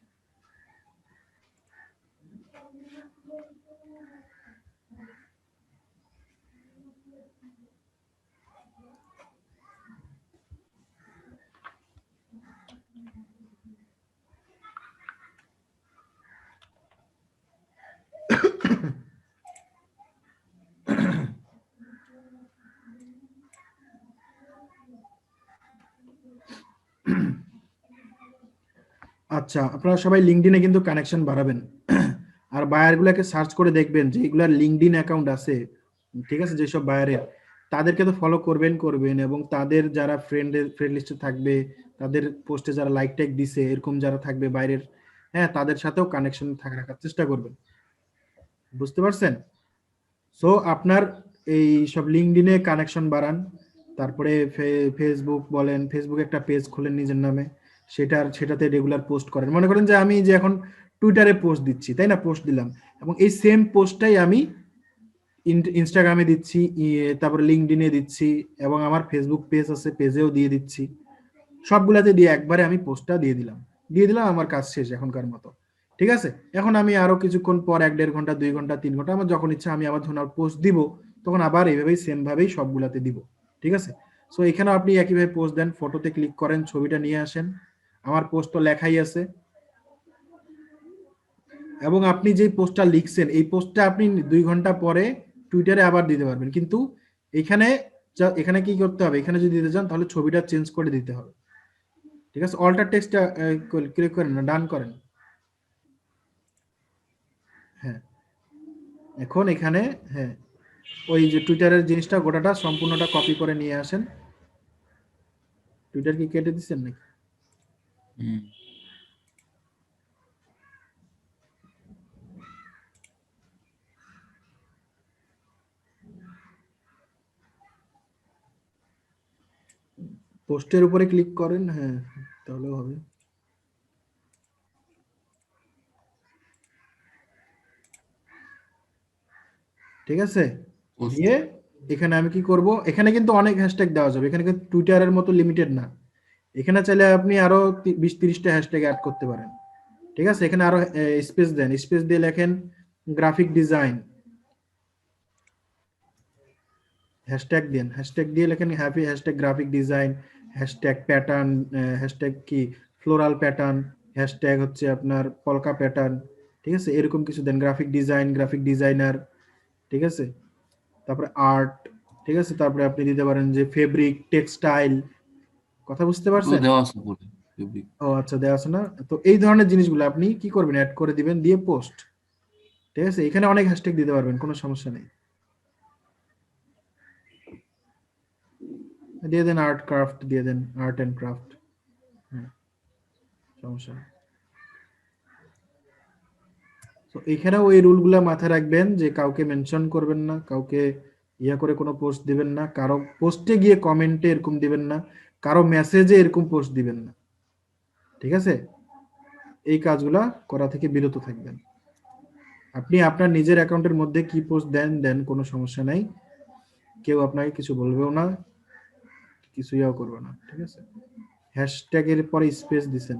আচ্ছা আপনারা সবাই লিঙ্কডইনে কিন্তু কানেকশন বাড়াবেন, আর বায়ার গুলাকে সার্চ করে দেখবেন যে এগুলার লিঙ্কডইন অ্যাকাউন্ট আছে, ঠিক আছে, যেসব বায়ারের, তাদেরকে তো ফলো করবেন এবং তাদের যারা ফ্রেন্ড লিস্টে থাকবে, তাদের পোস্টে যারা লাইক ট্যাগ দিছে এরকম যারা থাকবে বাইরের, হ্যাঁ তাদের সাথেও কানেকশন রাখার চেষ্টা করবেন, বুঝতে পারছেন। সো আপনার এই সব লিঙ্কডইনে কানেকশন বাড়ান, তারপরে ফেসবুক বলেন, ফেসবুকে একটা পেজ খোলেন নিজের নামে, সেটাতে রেগুলার পোস্ট করেন। মনে করেন যে আমি যে এখন টুইটারে পোস্ট দিচ্ছি, তাই না, পোস্ট দিলাম, এবং এই সেম পোস্টটাই আমি ইনস্টাগ্রামে দিচ্ছি, তারপরে লিঙ্কডইনে দিচ্ছি, এবং আমার ফেসবুক পেজ আছে পেজেও দিয়ে দিচ্ছি, সবগুলাতে দিয়ে একবারে আমি পোস্টটা দিয়ে দিলাম, আমার কাজ শেষ এখনকার মতো, ঠিক আছে। এখন আমি আরো কিছুক্ষণ পর 1-1.5 ঘন্টা 2 ঘন্টা 3 ঘন্টা আমার যখন ইচ্ছা আমি আবার ধরুন পোস্ট দিব, তখন আবার এইভাবেই সেম ভাবেই সবগুলাতে দিব, ঠিক আছে। সো এখানে আপনি একইভাবে পোস্ট দেন, ফটোতে ক্লিক করেন, ছবিটা নিয়ে আসেন, আমার পোস্ট তো লেখাই আছে, এবং আপনি যে পোস্টটা লিখছেন এই পোস্টটা আপনি 2 ঘন্টা পরে টুইটারে আবার দিতে পারবেন, কিন্তু এখানে এখানে কি করতে হবে, এখানে যদি দিতে চান তাহলে ছবিটা চেঞ্জ করে দিতে হবে, ঠিক আছে। অল্টার টেক্সটটা ক্লিক করেন না, ডান করেন, হ্যাঁ। এখন এখানে, হ্যাঁ, ওই যে টুইটারের জিনিসটা গোটাটা সম্পূর্ণটা কপি করে নিয়ে আসেন। টুইটার কি কেটে দিচ্ছেন নাকি? হুম। পোস্টের উপরে ক্লিক করেন, হ্যাঁ তাহলেও হবে, ঠিক আছে। পোস্ট। দিয়ে এখানে আমি কি করব, এখানে কিন্তু অনেক হ্যাশট্যাগ দেওয়া যাবে, এখানে কিন্তু টুইটারের মতো লিমিটেড না, এখানে চাইলে আপনি আরো 20-30টা হ্যাশট্যাগ অ্যাড করতে পারেন, ঠিক আছে। এখানে আরো স্পেস দেন, স্পেস দিয়ে লেখেন গ্রাফিক ডিজাইন, হ্যাশট্যাগ দেন, হ্যাশট্যাগ দিয়ে লেখেন happy hashtag graphic design, hashtag pattern, hashtag কি ফ্লোরাল প্যাটার্ন, হ্যাশট্যাগ হচ্ছে আপনার পলকা প্যাটার্ন, ঠিক আছে, এরকম কিছু দেন, গ্রাফিক ডিজাইন, গ্রাফিক ডিজাইনার, ঠিক আছে, তারপরে আর্ট, ঠিক আছে, তারপরে আপনি দিতে পারেন যে ফেব্রিক, টেক্সটাইল, কথা বুঝতে ওগুলো পারছেন? দেওয়া আছে উপরে ফেব্রিক। ও আচ্ছা, দেওয়া আছে না? তো এই ধরনের জিনিসগুলো আপনি কি করবেন, অ্যাড করে দিবেন, দিয়ে পোস্ট, ঠিক আছে, এখানে অনেক হ্যাশট্যাগ দিতে পারবেন, কোনো সমস্যা নেই, দিয়ে দেন আর্ট ক্রাফট, দিয়ে দেন আর্ট এন্ড ক্রাফট, হ্যাঁ, সমস্যা নেই। তো এখানেও এই রুলগুলা মাথায় রাখবেন যে কাউকে মেনশন করবেন না, কাউকে ইয়া করে কোনো পোস্ট দিবেন না, কারো পোস্টে গিয়ে কমেন্টে এরকম দিবেন না, কারো মেসেজে এরকম পোস্ট দিবেন না, ঠিক আছে, এই কাজগুলা করা থেকে বিরত থাকবেন। আপনি আপনার নিজের অ্যাকাউন্টের মধ্যে কি পোস্ট দেন দেন, কোনো সমস্যা নাই, কেউ আপনাকে কিছু বলবেও না, কিছু ইয়াও করবে না, ঠিক আছে। হ্যাশট্যাগের পরে স্পেস দিছেন,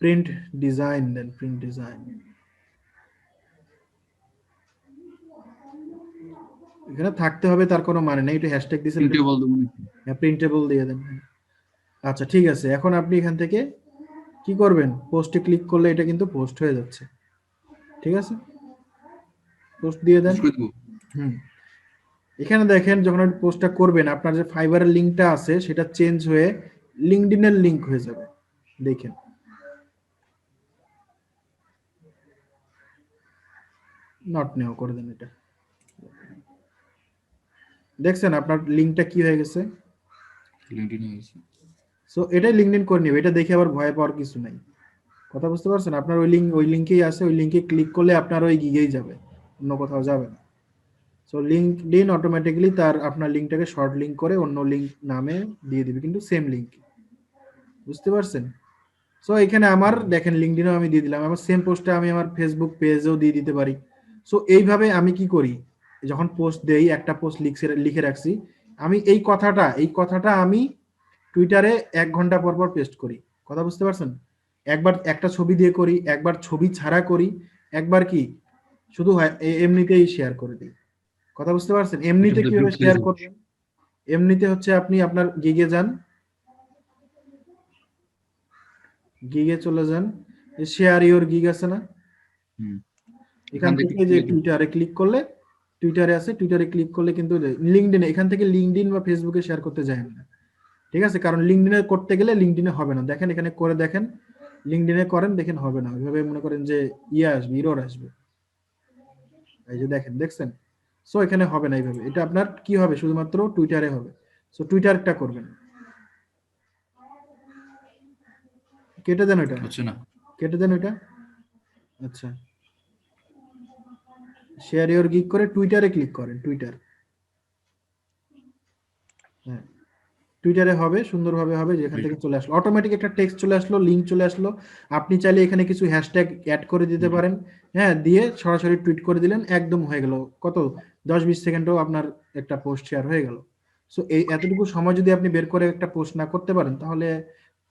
প্রিন্ট ডিজাইন দেন, প্রিন্ট ডিজাইন, এখানে থাকতে হবে তার কোনো মানে নেই, একটু হ্যাশট্যাগ দিছেন, প্রিন্টেবল দেবো নাকি? প্রিন্টেবল দিয়ে দেন। আচ্ছা ঠিক আছে, এখন আপনি এখান থেকে কি করবেন, পোস্টে ক্লিক করলে এটা কিন্তু পোস্ট হয়ে যাচ্ছে, ঠিক আছে, পোস্ট দিয়ে দেন। Post করে দেবো। হুম, এখানে দেখেন যখন আপনি পোস্টটা করবেন আপনার যে ফাইবারের লিঙ্কটা আছে সেটা চেঞ্জ হয়ে লিঙ্কডইনের লিঙ্ক হয়ে যাবে, দেখেন, নট নেও করে দেন এটা, দেখছেন আপনার লিঙ্কটা কি হয়ে গেছে। লিঙ্কডইন হয়ে গেছে। সো এটাই লিঙ্কডইন করে নেবে, এটা দেখে আবার ভয় পাওয়ার কিছু নাই, কথা বুঝতে পারছেন? আপনার ওই লিঙ্কেই আছে, ওই লিঙ্কে ক্লিক করলে আপনার ওই গিগেই যাবে, অন্য কোথাও যাবে না। সো লিঙ্কডইন অটোমেটিক্যালি তার আপনার লিঙ্কটাকে শর্ট লিঙ্ক করে অন্য লিঙ্ক নামে দিয়ে দিবে, কিন্তু সেম লিঙ্ক, বুঝতে পারছেন? সো এখানে আমার দেখেন লিঙ্কডইনও আমি দিয়ে দিলাম, আমার সেম পোস্টটা আমি আমার ফেসবুক পেজেও দিয়ে দিতে পারি। সো এইভাবে আমি কি করি, যখন পোস্ট দেই, একটা পোস্ট লিখে রাখছি, আমি এই কথাটা আমি টুইটারে 1 ঘন্টা পর পর পেস্ট করি, কথা বুঝতে পারছেন? একবার একটা ছবি দিয়ে করি, একবার ছবি ছাড়া করি, একবার কি শুধু এমনিতেই শেয়ার করে দিই, কথা বুঝতে পারছেন? এটা এমনিতে আমাদের কিভাবে গ্রুপ শেয়ার পেজে। করবেন, এমনিতে হচ্ছে আপনি আপনার গিগে যান, গিগে চলে যান, শেয়ার ইওর গিগ আছে না, হুম, এখান এখান থেকে থেকে যে ক্লিক। টুইটারে ক্লিক করলে, টুইটারে আছে, টুইটারে ক্লিক করলে কিন্তু লিঙ্কডইনে, এখান থেকে লিঙ্কডইন বা ফেসবুকে শেয়ার করতে যায় না, ঠিক আছে, কারণ লিঙ্কডইনে করতে গেলে লিঙ্কডইনে হবে না, দেখেন এখানে করে দেখেন, লিঙ্কডইনে করেন, দেখেন হবে না, ওইভাবে মনে করেন যে ইয়ে আসবে, ইরর আসবে, এই যে দেখেন, দেখছেন? সো এখানে হবে না এইভাবে, এটা আপনার কি হবে, শুধুমাত্র টুইটারে হবে। সো টুইটারটা করবেন, কেটে দেন ওইটা, হচ্ছে না। কেটে দেন ওইটা, আচ্ছা, শেয়ার ইওর গিগ করে টুইটারে ক্লিক করেন, টুইটার, হ্যাঁ, টুইটারে হবে, সুন্দরভাবে হবে, যেখান থেকে চলে আসলো অটোমেটিক একটা টেক্সট চলে আসলো, লিঙ্ক চলে আসলো, আপনি চাইলে এখানে কিছু হ্যাশট্যাগ অ্যাড করে দিতে পারেন, হ্যাঁ, দিয়ে সরাসরি টুইট করে দিলেন, একদম হয়ে গেল, কত 10-20 সেকেন্ডও আপনার একটা পোস্ট শেয়ার হয়ে গেল। সো এই এতটুকু সময় যদি আপনি বের করে একটা পোস্ট না করতে পারেন তাহলে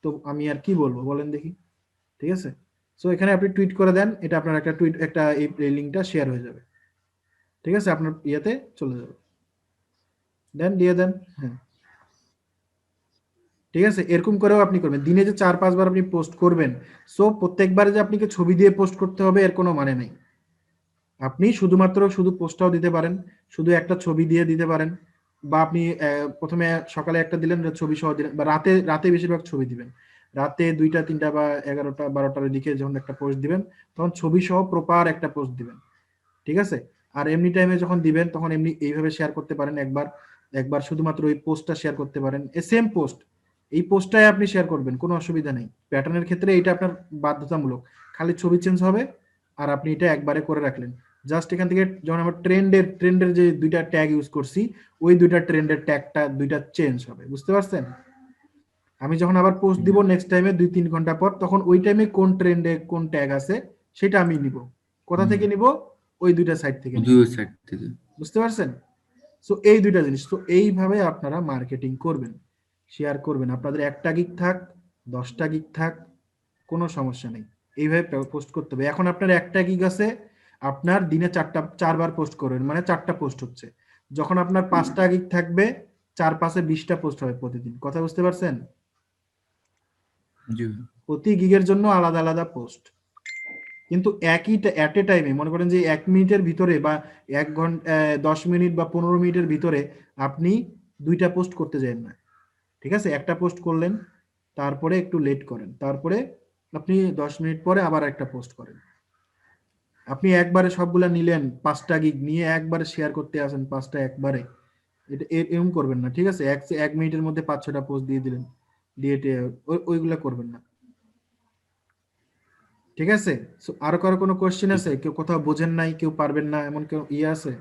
তো আমি আর কি বলবো বলেন দেখি, ঠিক আছে। সো এখানে আপনি টুইট করে দেন, এটা আপনার একটা টুইট, একটা এই লিঙ্কটা শেয়ার হয়ে যাবে, ঠিক আছে, আপনার ইয়েতে চলে যাবে, দেন দিয়ে দেন, হ্যাঁ, ঠিক আছে, এরকম করেও আপনি করবেন, দিনে যে 4-5 বার আপনি পোস্ট করবেন, সো প্রত্যেকবারে যে আপনাকে ছবি দিয়ে পোস্ট করতে হবে এর কোনো মানে নেই, আপনি শুধু পোস্টটাও দিতে পারেন, শুধু একটা ছবি দিয়ে দিতে পারেন, বা আপনি প্রথমে সকালে একটা দিলেন, ছবি সহ দিলেন, বা রাতে রাতে বেশিরভাগ ছবি দিবেন, রাতে 2টা 3টা বা 11টা 12টার দিকে যখন একটা পোস্ট দিবেন তখন ছবি সহ প্রপার একটা পোস্ট দিবেন, ঠিক আছে। আর এমনি টাইমে যখন দিবেন তখন এমনি এইভাবে শেয়ার করতে পারেন, একবার একবার শুধুমাত্র ওই পোস্টটা শেয়ার করতে পারেন, সেম পোস্ট, এই পোস্টটাই আপনি শেয়ার করবেন, কোনো অসুবিধা নেই, প্যাটার্নের ক্ষেত্রে এটা আপনার বাধ্যতামূলক, খালি ছবি চেঞ্জ হবে, আর আপনি এটা একবারে করে রাখলেন, জাস্ট এখান থেকে যখন আমরা ট্রেন্ডের যে 2টা ট্যাগ ইউজ করছি, ওই 2টা ট্রেন্ডের ট্যাগটা 2টা চেঞ্জ হবে, বুঝতে পারছেন? আমি যখন আবার পোস্ট দিব নেক্সট টাইমে 2-3 ঘন্টা পর, তখন ওই টাইমে কোন ট্রেন্ডে কোন ট্যাগ আছে সেটা আমি নিব, কোথা থেকে নিব, ওই 2টা সাইট থেকে নিব, দুই ওয়েবসাইট থেকে। বুঝতে পারছেন? সো এই 2টা জিনিস, তো এইভাবে আপনারা মার্কেটিং করবেন, শেয়ার করবেন, আপনাদের 1টা গিগ থাক, 10টা গিগ থাক, কোনো সমস্যা নেই, এইভাবে পোস্ট করতে হবে। এখন আপনার 1টা গিগ আছে, আপনার দিনে 4বার পোস্ট করবেন, মানে 4টা পোস্ট হচ্ছে, যখন আপনার 5টা গিগ থাকবে 4-5-এ 20টা পোস্ট হবে প্রতিদিন। কথা বুঝতে পারছেন? জি ভাই। প্রতি গিগের জন্য আলাদা আলাদা পোস্ট, কিন্তু একই অ্যাট এ টাইমে মনে করেন যে 1 মিনিটের ভিতরে বা 1 ঘন্টা 10 মিনিট বা 15 মিনিটের ভিতরে আপনি 2টা পোস্ট করতে যাবেন না। ঠিক আছে, একটা পোস্ট করলেন, তারপরে একটু লেট করেন, তারপরে আপনি 10 মিনিট পরে আবার একটা পোস্ট করেন। আপনি একবারে সবগুলা নিলেন, 5টা গিগ নিয়ে একবারে শেয়ার করতে আসেন 5টা একবারে, এটা এরকম করবেন না। ঠিক আছে, এক মিনিটের মধ্যে 5-6টা পোস্ট দিয়ে দিলেন, দিয়ে ওইগুলা করবেন না। ঠিক আছে, সো আরো কারো কোনো কোশ্চেন আছে? কেউ কোথাও বোঝেন নাই, কেউ পারবেন না, এমন কেউ আছে?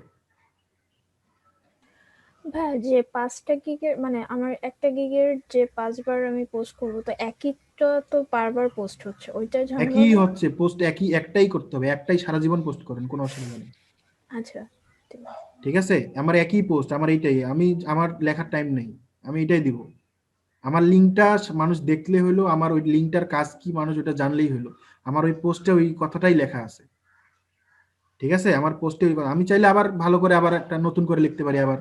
ভাই যে 5টা গিগের মানে আমার একটা গিগের যে 5বার আমি পোস্ট করবো, তো একইটা তো বারবার পোস্ট হচ্ছে, ওইটা ঝামেলা একই না? হচ্ছে পোস্ট, একটাই করতে হবে, একটাই সারা জীবন পোস্ট করেন, কোনো অসুবিধা নেই। আচ্ছা, ঠিক আছে। ঠিক আছে, আমার একই পোস্ট, আমার এইটাই, আমার লেখার টাইম নেই, আমি এটাই দিব। আমার লিঙ্কটা মানুষ দেখলে হলো, আমার ওই লিঙ্কটার কাজ কি মানুষ ওটা জানলেই হলো। আমার ওই পোস্টে ওই কথাটাই লেখা আছে। ঠিক আছে, আমার পোস্টে আমি চাইলে আবার ভালো করে আবার একটা নতুন করে লিখতে পারি। আবার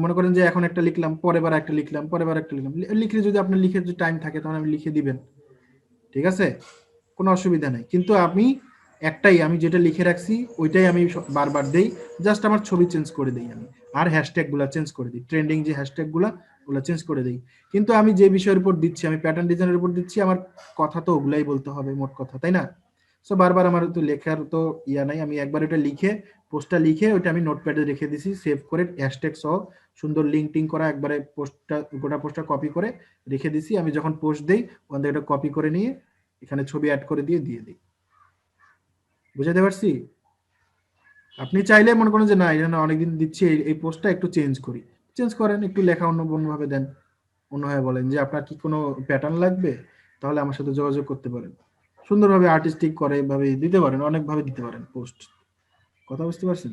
মনে করেন যে এখন একটা লিখলাম, পরের বার একটা লিখলাম, পরের বার একটা লিখলাম, লিখলে যদি আপনার লিখে যদি টাইম থাকে তখন আমি লিখে দিবেন। ঠিক আছে, কোনো অসুবিধা নেই। কিন্তু আমি একটাই, আমি যেটা লিখে রাখছি ওইটাই আমি বারবার দেই, জাস্ট আমার ছবি চেঞ্জ করে দিই আমি, আর হ্যাশট্যাগ গুলা চেঞ্জ করে দিই, ট্রেন্ডিং যে হ্যাশট্যাগ গুলা ওগুলা চেঞ্জ করে দিই। কিন্তু আমি যে বিষয়ের উপর দিচ্ছি, আমি প্যাটার্ন ডিজাইনের উপর দিচ্ছি, আমার কথা তো ওগুলাই বলতে হবে, মোট কথা, তাই না? সো বারবার আমার তো লেখার তো ইয়া নাই, আমি একবার ওটা লিখে, পোস্টটা লিখে ওইটা আমি নোটপ্যাডে রেখে দিছি সেভ করে, হ্যাশট্যাগ সহ সুন্দর লিঙ্ক টিং করা, একবারে পোস্টটা গোটা পোস্টটা কপি করে রেখে দিছি। আমি যখন পোস্ট দেই ওখান থেকে এটা কপি করে নিয়ে এখানে ছবি অ্যাড করে দিয়ে দিই। বুঝাতে পারছি? আপনি চাইলে মনে করেন যে না, এটা না অনেকদিন দিচ্ছি, এই পোস্টটা একটু চেঞ্জ করি, চেঞ্জ করেন, একটু লেখা অন্যভাবে দেন, অন্যভাবে বলেন যে আপনার কি কোনো প্যাটার্ন লাগবে, তাহলে আমার সাথে যোগাযোগ করতে পারেন। সুন্দরভাবে আর্টিস্টিক করে ভাবে দিতে পারেন, অনেকভাবে দিতে পারেন পোস্ট। কথা বুঝতে পারছেন?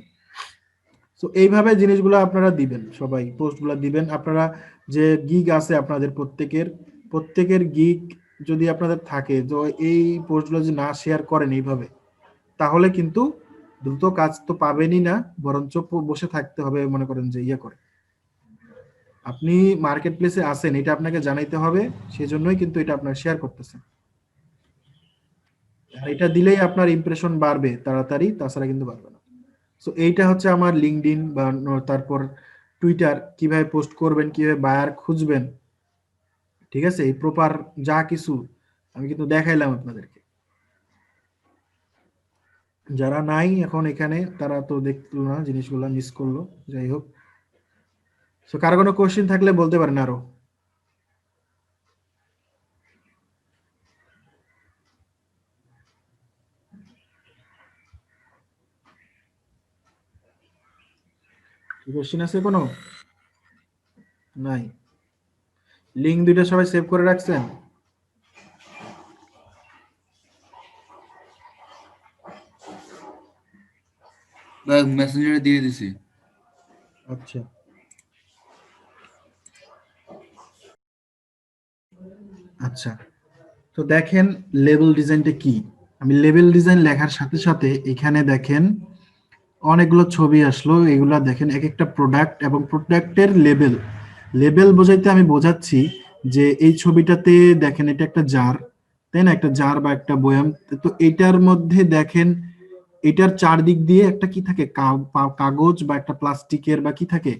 সো এইভাবে জিনিসগুলো আপনারা দিবেন, সবাই পোস্টগুলো দিবেন। আপনারা যে গিগ আছে আপনাদের প্রত্যেকের গিগ যদি আপনাদের থাকে, তো এই পোস্টগুলো যদি না শেয়ার করেন এইভাবে, তাহলে কিন্তু দ্রুত কাজ তো পাবেনই না, বরঞ্চ বসে থাকতে হবে। মনে করেন যে ইয়ে করে আপনি মার্কেট প্লেসে আসেন, এটা আপনাকে জানাইতে হবে, সেজন্যই কিন্তু এটা আপনার শেয়ার করতেছেন। আর এটা দিলেই আপনার ইমপ্রেশন বাড়বে তাড়াতাড়ি, তাছাড়া কিন্তু বাড়বে না। সো এইটা হচ্ছে আমার লিঙ্কডইন বা তারপর টুইটার, কিভাবে পোস্ট করবেন, কিভাবে বায়ার খুঁজবেন। ঠিক আছে, এই প্রপার যা কিছু আমি কিন্তু দেখাইলাম আপনাদেরকে। যারা নাই এখন এখানে তারা তো দেখলো না, জিনিসগুলো মিস করলো। যাই হোক, সো কারো কোনো কোশ্চেন থাকলে বলতে পারেন আরো। কোশ্চেন আছে কোনো? নাই? লিঙ্ক দুইটা সবাই সেভ করে রাখছেন? মেসেঞ্জারে দিয়ে দিছি। আচ্ছা, আচ্ছা, তো দেখেন লেবেল ডিজাইনটা কি। আমি লেবেল ডিজাইন লেখার সাথে সাথে এখানে দেখেন অনেকগুলো ছবি আসলো, এগুলা দেখেন এক একটা প্রোডাক্ট এবং প্রোডাক্টের লেবেল। লেবেল বোঝাইতে আমি বোঝাচ্ছি যে এই ছবিটাতে দেখেন এটা একটা জার, তাই না? একটা জার বা একটা বয়াম। তো এটার মধ্যে দেখেন এটার চারদিক দিয়ে একটা কি থাকে, কাগজ বা একটা প্লাস্টিকের বা কি থাকে,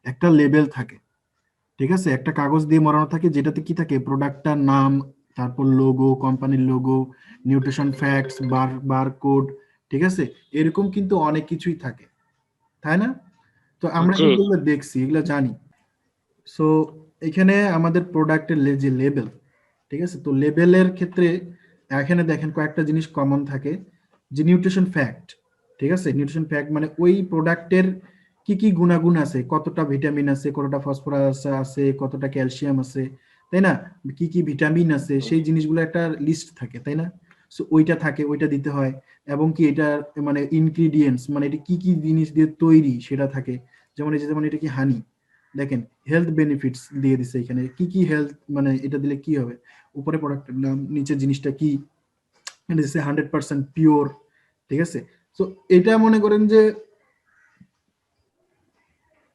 একটা লেবেল থাকে। ঠিক আছে, একটা কাগজ দিয়ে মোড়ানো থাকে, যেটাতে কি থাকে, প্রোডাক্টটার নাম, তারপর লোগো, কোম্পানির লোগো, নিউট্রিশন ফ্যাক্টস, বারকোড। ঠিক আছে, এরকম কিন্তু অনেক কিছুই থাকে, তাই না? তো আমরা জি। কিন্তু এগুলো দেখছি, এগুলো জানি। সো এখানে আমাদের প্রোডাক্টের যে লেবেল, ঠিক আছে, তো লেবেলের ক্ষেত্রে এখানে দেখেন কয়েকটা জিনিস কমন থাকে, যে নিউট্রিশন ফ্যাক্ট। ঠিক আছে, নিউট্রিশন ফ্যাক্ট মানে ওই প্রোডাক্টের কি কি গুণাগুণ আছে, কতটা ভিটামিন আছে, কতটা ফসফরাস আছে, কতটা ক্যালসিয়াম আছে, তাই না? কি কি ভিটামিন আছে, সেই জিনিসগুলো একটা লিস্ট থাকে, তাই না? সো ওইটা থাকে, ওইটা দিতে হয়। এবং কি এটা মানে ইনগ্রিডিয়েন্টস, মানে এটা কি কি জিনিস দিয়ে তৈরি সেটা থাকে। যেমন এই যে, যেমন এটা কি হানি, দেখেন হেলথ বেনিফিটস দিয়ে দিছে এখানে, কি কি হেলথ, মানে এটা দিলে কি হবে, উপরে প্রোডাক্টের নাম, নিচে জিনিসটা কি, এটা দিছে 100% পিওর। ঠিক আছে, তো এটা মনে করেন যে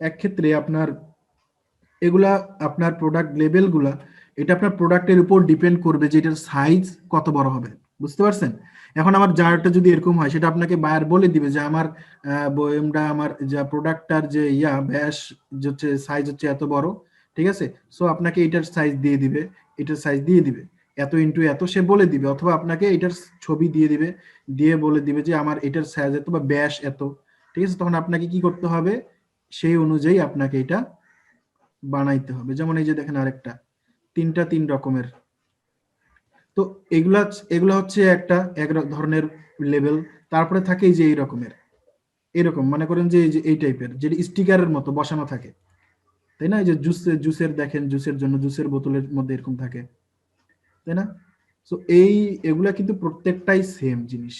এক ক্ষেত্রে আপনার এগুলা আপনার প্রোডাক্ট লেবেলগুলা, এটা আপনার প্রোডাক্টের উপর ডিপেন্ড করবে যে এটার সাইজ কত বড় হবে, বুঝতে পারছেন? এখন আমার জারটা যদি এরকম হয়, সেটা আপনাকে বায়ার বলে দিবে যে আমার বয়মটা, আমার যা প্রোডাক্টটার যে ব্যাস হচ্ছে সাইজ হচ্ছে এত বড়, ঠিক আছে? সো আপনাকে এটার সাইজ দিয়ে দিবে, এটার সাইজ দিয়ে দিবে, এত ইন্টু এত সে বলে দিবে, অথবা আপনাকে এটার ছবি দিয়ে দিবে, দিয়ে বলে দিবে যে আমার এটার সাইজ এত বা ব্যাস এত, ঠিক আছে? তখন আপনাকে কি করতে হবে, সেই অনুযায়ী আপনাকে এটা বানাইতে হবে। যেমন এই যে দেখেন আরেকটা, তিনটা তিন রকমের। তো এগুলা এগুলা হচ্ছে একটা এক ধরনের লেভেল। তারপরে থাকে এই যে এই রকমের, এরকম মনে করেন যে এই যে এই টাইপের, যেটা স্টিকারের মতো বসানো থাকে, তাই না? এই যে জুসের দেখেন, জুসের জন্য জুসের বোতলের মধ্যে এরকম থাকে, তাই না? তো এগুলা কিন্তু প্রত্যেকটাই সেম জিনিস,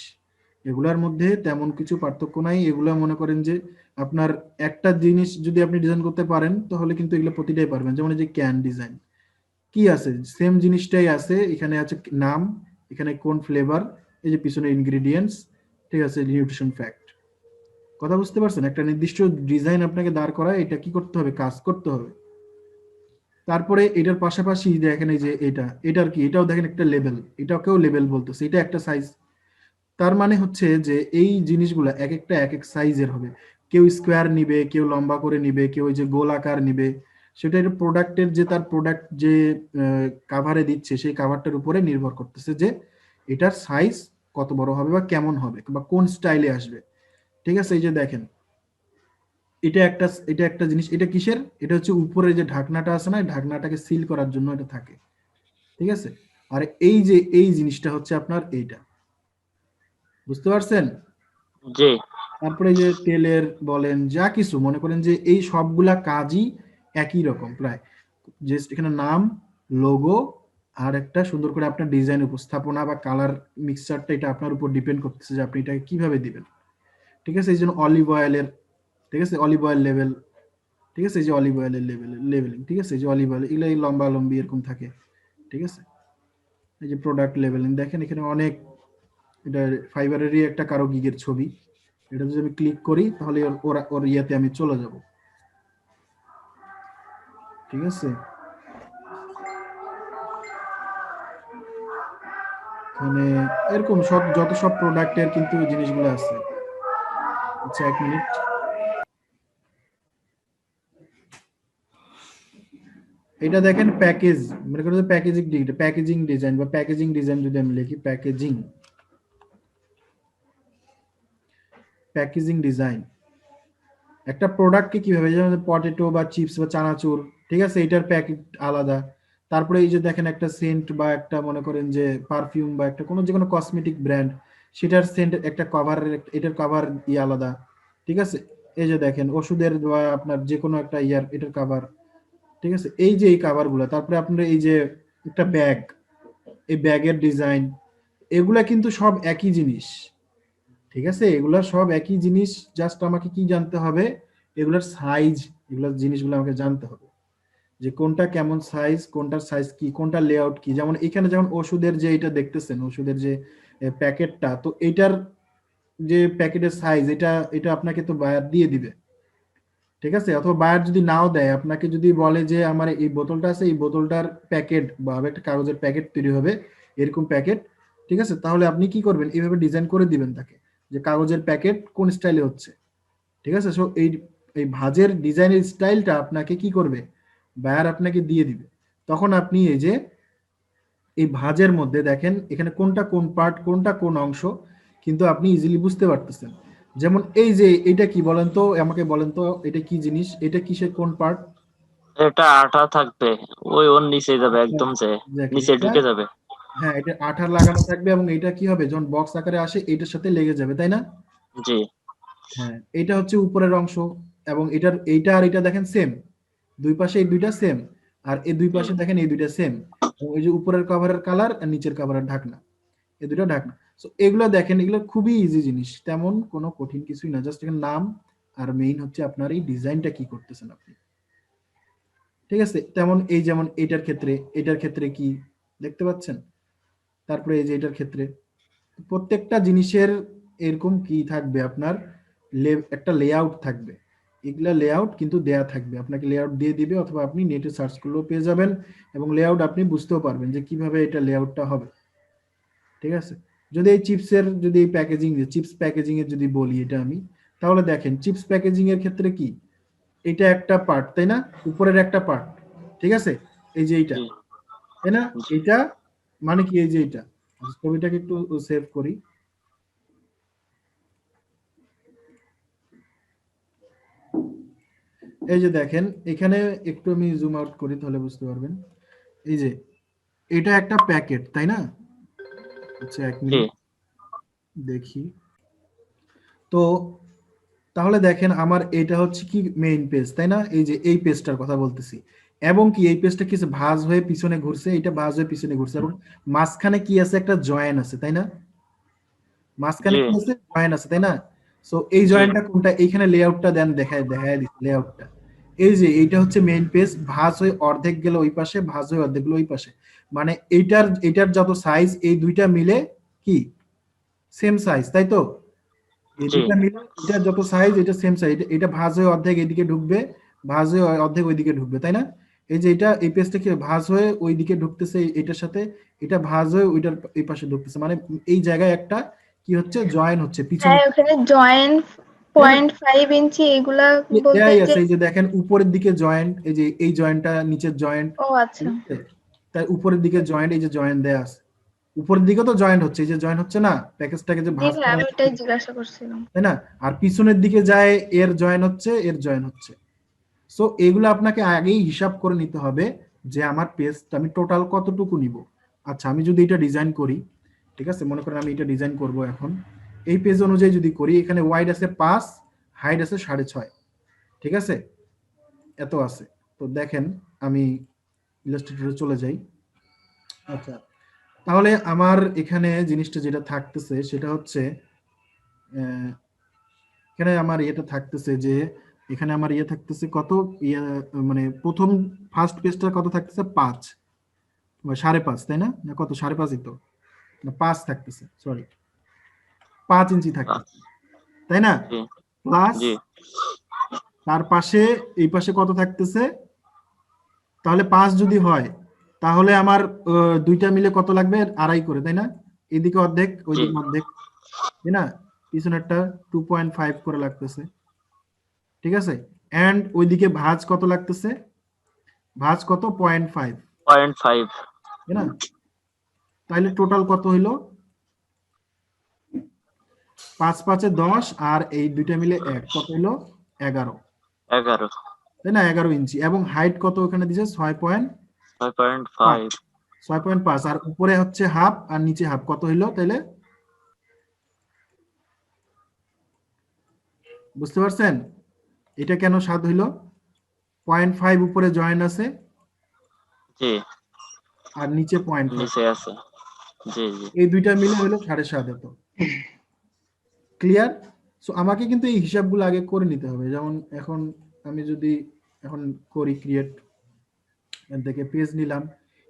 এগুলার মধ্যে তেমন কিছু পার্থক্য নাই। এগুলা মনে করেন যে আপনার একটা জিনিস যদি আপনি ডিজাইন করতে পারেন, তাহলে কিন্তু এগুলো প্রতিটাই পারবেন। যেমন এই যে ক্যান ডিজাইন, কি আছে, সেম জিনিসটাই আছে, এখানে আছে নাম, এখানে কোন ফ্লেভার, এই যে পিছনে ইনগ্রেডিয়েন্টস, ঠিক আছে, নিউট্রিশন ফ্যাক্ট। কথা বুঝতে পারছেন? একটা নির্দিষ্ট ডিজাইন আপনাকে দাঁড় করায় এটা কি করতে হবে, কাজ করতে হবে। তারপরে এটার পাশাপাশি দেখেন এই যে এটার কি, এটাও দেখেন একটা লেভেল, এটাকেও লেভেল বলতেছে, এটা একটা সাইজ। তার মানে হচ্ছে যে এই জিনিসগুলো এক একটা এক এক সাইজের হবে। কেউ স্কোয়ার নিবে, কেউ লম্বা করে নিবে, কেউ ওই যে গোল আকার নিবে। সেটা এটা প্রোডাক্টের যে তার প্রোডাক্ট যে কাভারে দিচ্ছে, সেই কাভারটার উপরে নির্ভর করতেছে যে এটার সাইজ কত বড় হবে বা কেমন হবে বা কোন স্টাইলে আসবে, ঠিক আছে? এই যে দেখেন, এটা একটা জিনিস, এটা কিসের, এটা হচ্ছে উপরে যে ঢাকনাটা আছে না, এই ঢাকনাটাকে সিল করার জন্য এটা থাকে, ঠিক আছে? আর এই যে এই জিনিসটা হচ্ছে আপনার এইটা, বুঝতে পারছেন? জি। তারপরে এই যে তেলের বলেন, যা কিছু মনে করেন যে এই সবগুলা কাজই একই রকম প্রায়, জাস্ট এখানে নাম, লোগো, আর একটা সুন্দর করে আপনার ডিজাইন উপস্থাপনা বা কালার মিক্সচারটা, এটা আপনার উপর ডিপেন্ড করতেছে যে আপনি এটাকে কিভাবে দিবেন, ঠিক আছে? এই জন্য অলিভ অয়েলের, ঠিক আছে, অলিভ অয়েল লেভেল, ঠিক আছে, এই যে অলিভ অয়েলের লেভেলিং, ঠিক আছে, এই যে অলিভ অয়েল এগুলো এই লম্বা লম্বি এরকম থাকে, ঠিক আছে? এই যে প্রোডাক্ট লেভেলিং দেখেন, এখানে অনেক, এটা ফাইবারেরই একটা কারো গিগের ছবি। এটা যদি আমি ক্লিক করি তাহলে ওর ইয়াতে আমি চলে যাব, ঠিক আছে? মানে এরকম যত সব প্রোডাক্টের কিন্তু জিনিসগুলো আছে। আচ্ছা, 1 মিনিট। এটা দেখেন প্যাকেজ, মনে করেন যে প্যাকেজিং ডিজাইন বা প্যাকেজিং ডিজাইন যদি আমি লিখি, প্যাকেজিং ডিজাইন একটা প্রোডাক্টকে কিভাবে, যেমন পটেটো বা চিপস বা চানাচুর, ঠিক আছে, এটার প্যাকেট আলাদা। তারপরে এই যে দেখেন একটা সেন্ট বা একটা মনে করেন যে পারফিউম বা একটা কোনো যে কোনো কসমেটিক ব্র্যান্ড, সেটার সেন্ট একটা কভারের, এটার কভার আলাদা, ঠিক আছে? এই যে দেখেন ওষুধের বা আপনার যে কোনো একটা এটার কভার, ঠিক আছে? এই যে এই কভার গুলা, তারপরে আপনার এই যে একটা ব্যাগ, এই ব্যাগের ডিজাইন, এগুলা কিন্তু সব একই জিনিস, ঠিক আছে? এগুলা সব একই জিনিস, জাস্ট আমাকে কি জানতে হবে, এগুলার সাইজ, এগুলার জিনিসগুলো আমাকে জানতে হবে যে কোনটা কেমন সাইজ, কোনটার সাইজ কি, কোনটা লেআউট কি। যেমন এখানে যেমন ওষুধের যে এটা দেখতেছেন, ওষুধের যে প্যাকেটটা, তো এটার যে প্যাকেটের সাইজ, এটা এটা আপনাকে তো বায়ার দিয়ে দিবে, ঠিক আছে? অথবা বায়ার যদি নাও দেয়, আপনাকে যদি বলে যে আমার এই বোতলটা আছে, এই বোতলটার প্যাকেট বা একটা কাগজের প্যাকেট তৈরি হবে, এরকম প্যাকেট, ঠিক আছে? তাহলে আপনি কি করবেন, এইভাবে ডিজাইন করে দিবেন তাকে যে কাগজের প্যাকেট কোন স্টাইলে হচ্ছে, ঠিক আছে? সো এই ভাঁজের ডিজাইনের স্টাইলটা আপনাকে কি করবে, বায়ার আপনাকে দিয়ে দিবে। তখন আপনি এই যে এই ভাঁজের মধ্যে দেখেন এখানে কোনটা কোন পার্ট, কোনটা কোন অংশ, কিন্তু আপনি ইজিলি বুঝতে পারতেছেন। যেমন এই যে এটা কি বলেন তো, আমাকে বলেন তো, এটা কি জিনিস, এটা কিসের কোন পার্ট? এটা আঠা থাকবে, ওর নিচে যাবে, একদম যে Exactly, নিচে এটা, ঢুকে যাবে। হ্যাঁ, এটা আঠার লাগানো থাকবে এবং এটা কি হবে, যখন বক্স আকারে আসে এটার সাথে লেগে যাবে, তাই না? জি। হ্যাঁ, এটা হচ্ছে উপরের অংশ, এবং এইটা আর এটা দেখেন সেম, দুই পাশে এই দুইটা সেম, আর এই দুই পাশে দেখেন এই দুইটা সেম, এবং এই যে উপরের কভারের কালার আর নিচের কভারের ঢাকনা, এই দুটো ঢাকনা। সো এগুলো দেখেন, এগুলো খুবই ইজি জিনিস, তেমন কোনো কঠিন কিছুই না, জাস্ট এখানে নাম, আর মেইন হচ্ছে আপনার এই ডিজাইনটা কি করতেছেন আপনি, ঠিক আছে? তেমন এই যেমন এটার ক্ষেত্রে কি দেখতে পাচ্ছেন, তারপরে এই যে এটার ক্ষেত্রে প্রত্যেকটা জিনিসের এরকম কি থাকবে আপনার, একটা লেআউট থাকবে। এগুলা লেআউট কিন্তু দেয়া থাকবে, আপনাকে লেআউট দিয়ে দিবে, অথবা আপনি নেটে সার্চ করলেও পেয়ে যাবেন, এবং লেআউট আপনি বুঝতেও পারবেন যে কিভাবে এটা লেআউটটা হবে। ঠিক আছে, যদি এই চিপসের যদি প্যাকেজিং, চিপস প্যাকেজিং এর যদি বলি এটা আমি, তাহলে দেখেন চিপস প্যাকেজিং এর ক্ষেত্রে কি, এটা একটা পার্ট তাই না, উপরের একটা পার্ট, ঠিক আছে, এই যে এইটা জি তাই না, এটা মানে কি, এই যে এইটা, ছবিটাকে একটু সেভ করি। এই যে দেখেন এখানে একটু আমি জুম আউট করি তাহলে বুঝতে পারবেন, এই যে এটা একটা প্যাকেট তাই না। আচ্ছা এক জি মিনিট দেখি, তো তাহলে দেখেন আমার এটা হচ্ছে কি মেইন পেজ তাই না, এই যে এই পেজটার কথা বলতেছি, এবং কি এই পেজটা কিছু ভাঁজ হয়ে পিছনে ঘুরছে, এটা ভাঁজ হয়ে পিছনে ঘুরছে, এবং মাঝখানে কি আছে, একটা জয়েন আছে তাই না, মাঝখানে জি কি আছে, জয়েন আছে তাই না। সো এই জি জয়েনটা কোনটা, এইখানে লেআউটটা দেন, দেখায় দিচ্ছে লেআউটটা, এই যে এইটা হচ্ছে মেইন পেজ, ভাঁজ হয়ে অর্ধেক গেল ওই পাশে, ভাঁজ হয়ে অর্ধেক গেল ওই পাশে, মানে এইটার যত সাইজ এই দুইটা মিলে কি সেম সাইজ, তাই তো, এই জি দুইটা মিলে এটার যত সাইজ এটা সেম সাইজ, এটা ভাঁজ হয়ে অর্ধেক এইদিকে ঢুকবে, ভাঁজ হয়ে অর্ধেক ওইদিকে ঢুকবে তাই না। এই যে এটা এই পেজটা কি ভাঁজ হয়ে ওইদিকে ঢুকতেছে এটার সাথে, এটা ভাঁজ হয়ে ওইটার এই পাশে ঢুকতেছে, মানে এই জায়গায় একটা কি হচ্ছে, জয়েন হচ্ছে পিছনে, হ্যাঁ ওখানে জয়েন্ট তাই না? 0.5 ইঞ্চি এগুলা বলতে দেয়াই যে আছে, এই যে দেখেন উপরের দিকে জয়েন্ট, এই যে এই জয়েন্টটা নিচের জয়েন্ট, ও আচ্ছা তাই উপরের দিকে জয়েন্ট, এই যে জয়েন্ট দেয়া আছে, উপরের দিকে তো জয়েন্ট হচ্ছে, এই যে জয়েন্ট হচ্ছে না, প্যাকেজটাকে যে জি ভাঁজ ভাই করা আমি হচ্ছে, ওটাই জিজ্ঞাসা করছিলাম। তাই না, আর পিছনের দিকে যায় এর জয়েন হচ্ছে, এর জয়েন হচ্ছে। সো এগুলো আপনাকে আগেই হিসাব করে নিতে হবে যে আমার পেজটা আমি টোটাল কতটুকু নিব। আচ্ছা আমি যদি এটা ডিজাইন করি, ঠিক আছে, মনে করেন আমি এটা ডিজাইন করব এখন, এই পেজ অনুযায়ী যদি করি, এখানে ওয়াইড আছে 5, হাইট আছে 6.5, ঠিক আছে, এত আছে। তো দেখেন আমি ইলাস্ট্রেটরে চলে যাই। আচ্ছা তাহলে আমার এখানে জিনিসটা যেটা থাকতেছে সেটা হচ্ছে, এখানে আমার ইয়েটা থাকতেছে যে, এখানে আমার ইয়ে থাকতেছে কত, ইয়ে মানে প্রথম ফার্স্ট পেজটা কত থাকতেছে, 5 বা 5.5 তাই না, না কত, 5.5ই তো, না 5 থাকতেছে, সরি 5 ইঞ্চি থাকতেছে তাই না, জি প্লাস জি তার পাশে এই পাশে কত থাকতেছে, তাহলে 5 যদি হয় তাহলে আমার দুইটা মিলে কত লাগবে, 2.5 করে তাই না, এদিকে অর্ধেক জি ওইদিকে অর্ধেক তাই না, পিছনেরটা 2.5 করে লাগতেছে, ঠিক আছে, এন্ড ওইদিকে ভাঁজ কত লাগতেছে, ভাঁজ কত 0.5 0.5 তাই না, তাহলে টোটাল কত হইলো, 5 5 10 আর এই দুইটা মিলে 1 কত হইলো, 11 11 তাই না, 11 ইঞ্চি, এবং হাইট কত ওখানে দিছে 6.5, 5.5 6.5, আর উপরে হচ্ছে হাফ আর নিচে হাফ, কত হইলো তাইলে, বুঝতে পারছেন এটা কেন 7 হইলো, 0.5 উপরে জয়েন আছে জি আর নিচে 0.5, নিচে আছে জি জি এই দুইটা মিলে হলো 7.5 এত, ক্লিয়ার। সো আমাকে কিন্তু এই হিসাবগুলো আগে করে নিতে হবে, যেমন এখন আমি যদি এখন করি ক্রিয়েট, এখান থেকে পেজ নিলাম,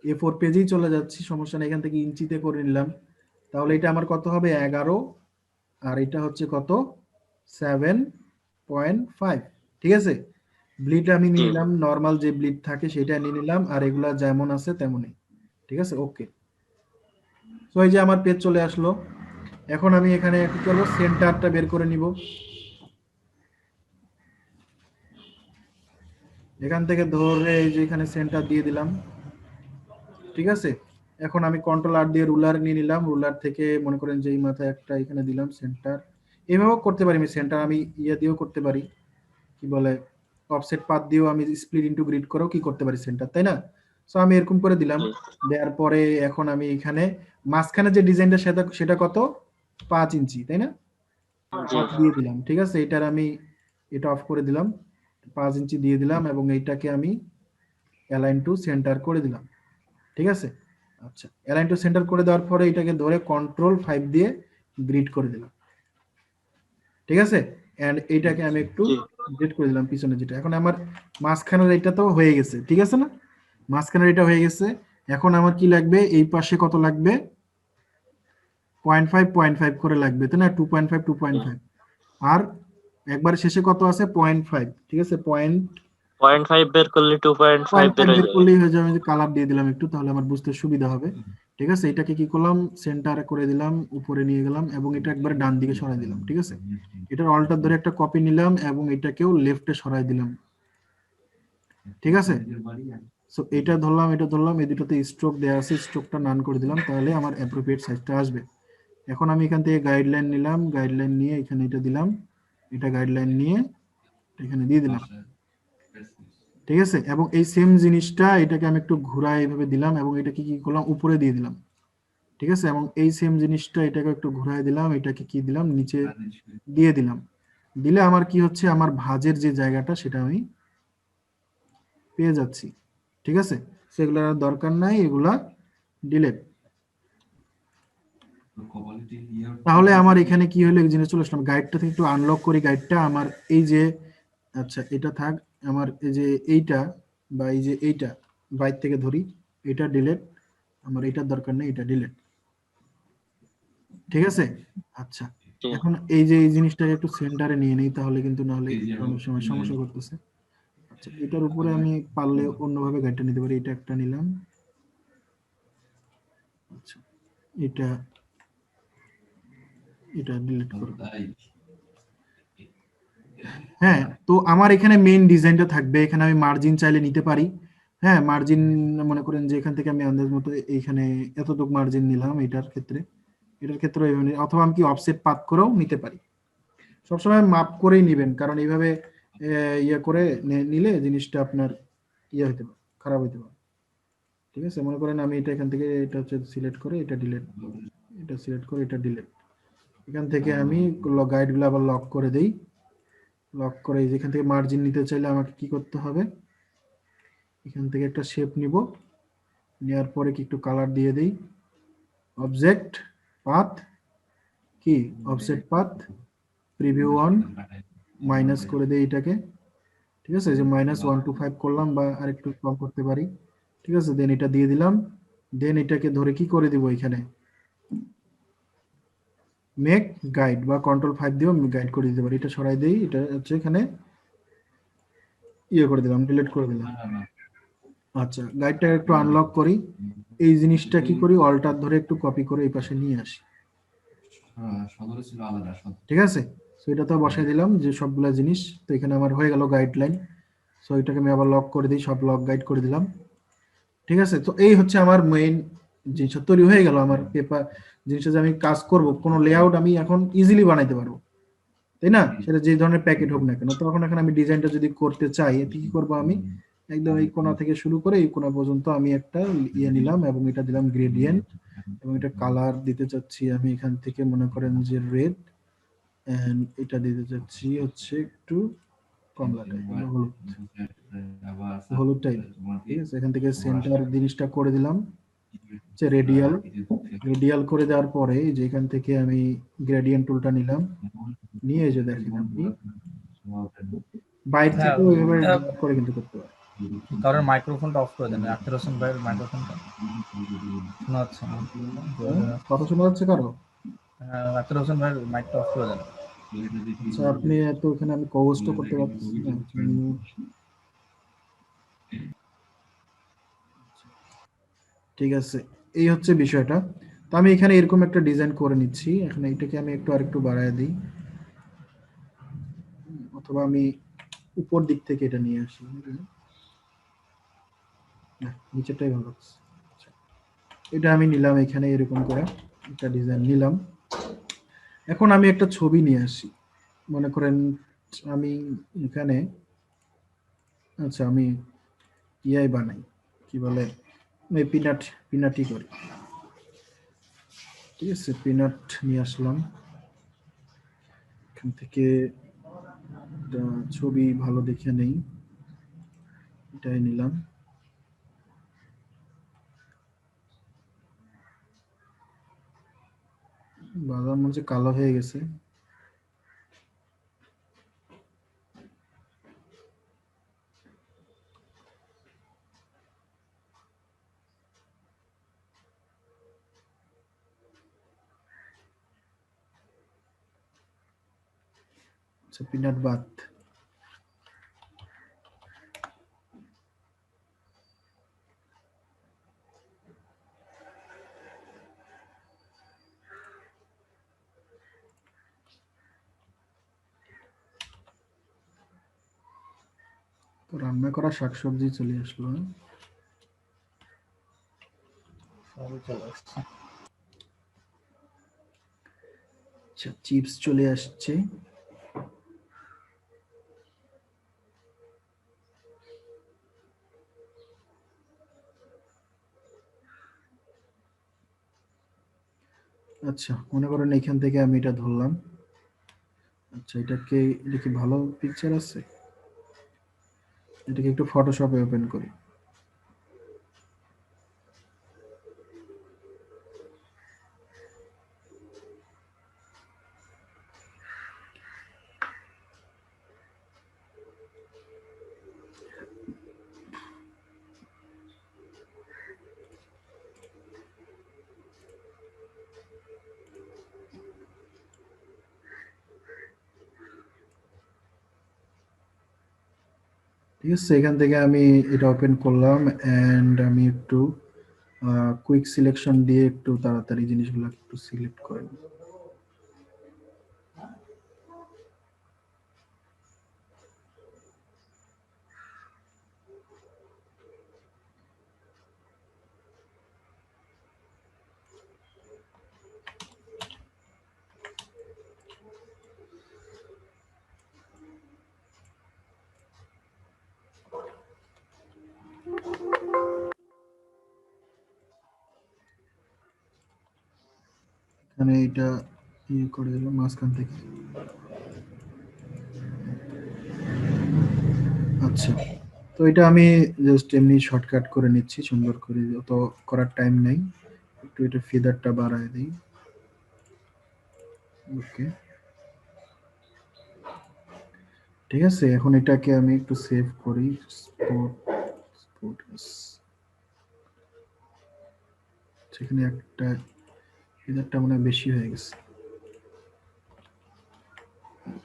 A4 পেজেই চলে যাচ্ছি, সমস্যা নেই, এখান থেকে ইঞ্চিতে করে নিলাম, তাহলে এটা আমার কত হবে 11, আর এটা হচ্ছে কত 7.5, ঠিক আছে, ব্লিড আমি নিয়ে জি নিলাম, নর্মাল যে ব্লিড থাকে সেটা নিয়ে নিলাম, আর এগুলা যেমন আছে তেমনই, ঠিক আছে, ওকে। তো এই যে আমার পেজ চলে আসলো, এখন আমি এখানে কি করব, সেন্টারটা বের করে নিব, এখান থেকে ধরে এই যে এখানে সেন্টার দিয়ে দিলাম, ঠিক আছে, এখন আমি কন্ট্রোল আর দিয়ে রুলার নিয়ে নিলাম, রুলার থেকে মনে করেন যে এই মাথায় একটা এখানে দিলাম সেন্টার, এইভাবেও করতে পারি আমি সেন্টার, আমি ইয়ে দিয়েও করতে পারি, কি বলে অফসেট পাথ দিয়েও আমি স্প্লিট ইনটু গ্রিড করেও কি করতে পারি সেন্টার, তাই না। সো আমি এরকম করে দিলাম, জি দেওয়ার পরে এখন আমি এখানে মাঝখানে যে ডিজাইনটা সেটা কত 5 ইঞ্চি তাই না, জি 5 দিয়ে দিলাম, ঠিক আছে, এটার আমি এটা অফ করে দিলাম, 5 ইঞ্চি দিয়ে দিলাম, এবং এইটাকে আমি অ্যালাইন টু সেন্টার করে দিলাম, ঠিক আছে। আচ্ছা অ্যালাইন টু সেন্টার করে দেওয়ার পরে এটাকে ধরে কন্ট্রোল 5 দিয়ে গ্রিড করে দিলাম, ঠিক আছে, এন্ড এইটাকে আমি একটু জি গ্রিড করে দিলাম পিছনে যেটা, এখন আমার মাঝখানের এটা তো হয়ে গেছে, ঠিক আছে না, মাঝখানের এটা হয়ে গেছে, এখন আমার কি লাগবে, এই পাশে কত লাগবে 0.5 0.5 করে লাগবে তাই না, 2.5 2.5, আর একবার শেষে কত আছে 0.5, ঠিক আছে, 0.5 বের করলে 2.5 বের 0.5 হয়ে বের যাবে। করলেই হয়ে যাবে। আমি কালার দিয়ে দিলাম একটু, তাহলে আমার বুঝতে সুবিধা হবে। ঠিক আছে, এটাকে কি করলাম, সেন্টারে করে দিলাম, উপরে নিয়ে গেলাম এবং এটা একবারে ডান দিকে সরাই দিলাম। ঠিক আছে, এটার অল্টার ধরে একটা কপি নিলাম এবং এটাকেও লেফটে সরাই দিলাম। ঠিক আছে, সো এটা ধরলাম, এটা ধরলাম, এই দুটোতে স্ট্রোক দেওয়া আছে, স্ট্রোকটা নান করে দিলাম, তাহলে আমার অ্যাপ্রোপ্রিয়েট সাইজটা আসবে। এখন আমি এখান থেকে গাইডলাইন নিলাম, গাইডলাইন নিয়ে এখানে এটা দিলাম, এটা গাইডলাইন নিয়ে এখানে দিয়ে দিলাম। ঠিক আছে, এবং এই সেম জিনিসটা এটাকে আমি একটু ঘুরাই এইভাবে দিলাম এবং এটাকে কি করলাম, উপরে দিয়ে দিলাম। ঠিক আছে, এবং এই সেম জিনিসটা এটাকে একটু ঘুরাই দিলাম, এটাকে কি দিলাম, নিচে দিয়ে দিলাম। দিলে আমার কি হচ্ছে, আমার ভাঁজের যে জায়গাটা সেটা আমি পেয়ে যাচ্ছি। ঠিক আছে, সেগুলো আর দরকার নাই, এগুলা ডিলেট। তাহলে আমার এখানে কি হলো, এক জিনিস চলে আসলাম, গাইডটা থেকে একটু আনলক করি গাইডটা আমার, এই যে, আচ্ছা এটা থাক, আমার এই যে এইটা বা এই যে এইটা বাইর থেকে ধরি, এটা ডিলেট, আমার এটার দরকার নেই, এটা ডিলেট। ঠিক আছে, আচ্ছা জি। এখন এই যে এই জিনিসটাকে একটু সেন্টারে নিয়ে নেই, তাহলে কিন্তু নাহলে অনেক সময় সমস্যা করতেছে। আচ্ছা, এটার উপরে আমি পারলে অন্যভাবে গাইডটা নিতে পারি, এটা একটা নিলাম। আচ্ছা, এটা এটা ডিলিট করব। হ্যাঁ, তো আমার এখানে মেইন ডিজাইনটা থাকবে, এখানে আমি মার্জিন চাইলে নিতে পারি। হ্যাঁ, মার্জিন মনে করেন যে এখান থেকে আমি আন্দাজ মতো এইখানে এতটুকু মার্জিন নিলাম, এটার ক্ষেত্রে এইভাবে অথবা আমি কি অফসেট পাত করেও নিতে পারি। সবসময় মাপ করেই নিবেন, কারণ এইভাবে ইয়ে করে নিলে জিনিসটা আপনার ইয়ে হতে পারে, খারাপ হতে পারে। ঠিক আছে, মনে করেন আমি এটা এখান থেকে এটা হচ্ছে সিলেক্ট করে এটা ডিলিট, এটা সিলেক্ট করে এটা ডিলিট, এখান থেকে আমি গাইডগুলো আবার লক করে দেই। লক করে যেখান থেকে মার্জিন নিতে চাইলে আমাকে কি করতে হবে, এখান থেকে একটা শেপ নিব, নেওয়ার পরে কি একটু কালার দিয়ে দেই, অবজেক্ট পাথ, কি offset path, preview on, minus করে দেই এটাকে। ঠিক আছে, যে -125 করলাম বা আরেকটু কম করতে পারি। ঠিক আছে, দেন এটা দিয়ে দিলাম, দেন এটাকে ধরে কি করে দিব, এখানে মেক গাইড বা কন্ট্রোল 5 দিয়েও গাইড করে দিতে পারি। এটা সরাই দেই, এটা হচ্ছে এখানে ইয়ে করে দিলাম, ডিলিট করে দিলাম। আচ্ছা, গাইডটা একটু আনলক করি, এই জিনিসটা কি করি, অল্টার ধরে একটু কপি করে এই পাশে নিয়ে আসি। ঠিক আছে, সো এটা তো বসাই দিলাম যে সবগুলা জিনিস, তো এখানে আমার হয়ে গেল গাইডলাইন। সো এটাকে আমি আবার লক করে দিই, সব লক গাইড করে দিলাম। ঠিক আছে, তো এই হচ্ছে আমার মেইন জিনিসটা তৈরি হয়ে গেল, আমার পেপার জিনিসটা যে আমি কাজ করব, কোনো লেআউট আমি এখন ইজিলি বানাইতে পারবো, তাই না? সেটা যে ধরনের প্যাকেট হোক না কেন। তখন এখন আমি ডিজাইনটা যদি করতে চাই, এতে কি করবো, আমি একদম এই কোণা থেকে শুরু করে এই কোণা পর্যন্ত আমি একটা ইয়ে নিলাম এবং এটা দিলাম গ্রেডিয়েন্ট, এবং এটা কালার দিতে চাচ্ছি আমি এখান থেকে মনে করেন যে রেড, এন্ড এটা দিতে চাচ্ছি হচ্ছে একটু কমলা টাইপ, হলুদ, হলুদ টাইপ। ঠিক আছে, এখান থেকে সেন্টার জিনিসটা করে দিলাম হচ্ছে রেডিয়াল, রেডিয়াল করে দেওয়ার পরে যে এখান থেকে আমি গ্রেডিয়েন্ট টুলটা নিলাম, নিয়ে এই যে দেখেন আপনি বাইরে হ্যাঁ, থেকে ওইভাবে করে কিন্তু করতে পারেন। কারোর মাইক্রোফোনটা অফ করে দেন, আখতার হোসেন ভাইয়ের মাইক্রোফোনটা শোনা যাচ্ছে না। কথা শোনা যাচ্ছে কারো? হ্যাঁ, আখতার হোসেন ভাইয়ের মাইকটা অফ করে দেন। আচ্ছা, আপনি এত এখানে আমি কভারটা করতে পারছি না। ঠিক আছে, এই হচ্ছে বিষয়টা। তো আমি এখানে এরকম একটা ডিজাইন করে নিচ্ছি, এখন এইটাকে আমি একটু আরেকটু বাড়ায় দিই, অথবা আমি উপর দিক থেকে এটা নিয়ে আসি, না নিচেরটাই ভালো লাগছে। আচ্ছা, এটা আমি নিলাম এখানে এরকম করে একটা ডিজাইন নিলাম। এখন আমি একটা ছবি নিয়ে আসি, মনে করেন আমি এখানে, আচ্ছা আমি ইয়াই বানাই, কি বলে, এই পিনাটই করি। ঠিক আছে, পিনাট নিয়ে আসলাম, এখান থেকে একটা ছবি ভালো দেখে নেই, এটাই নিলাম। বাদাম মনে হচ্ছে কালো হয়ে গেছে। আচ্ছা পিনাট বাত। তো রান্না করা শাকসবজি চলে আসলো। সবই চলে আসছে। আচ্ছা চিপস চলে আসছে। আচ্ছা মনে করেন এখান থেকে আমি এটা ধরলাম। আচ্ছা এটা কি ভালো পিকচার আছে? এটাকে একটু ফটোশপে ওপেন করি। ঠিক আছে এখান থেকে আমি এটা ওপেন করলাম এন্ড আমি একটু কুইক সিলেকশন দিয়ে একটু তাড়াতাড়ি জিনিসগুলো একটু সিলেক্ট করে নিই। এখানে এটা করে দিলাম মাঝখান থেকে। আচ্ছা তো এটা আমি জাস্ট এমনি শর্টকাট করে নিচ্ছি সুন্দর করে, অত করার টাইম নেই। একটু এটা ফিদারটা বাড়ায় দিই। ওকে ঠিক আছে এখন এটাকে আমি একটু সেভ করি। সেখানে একটা ফিদারটা মনে হয় বেশি হয়ে গেছে,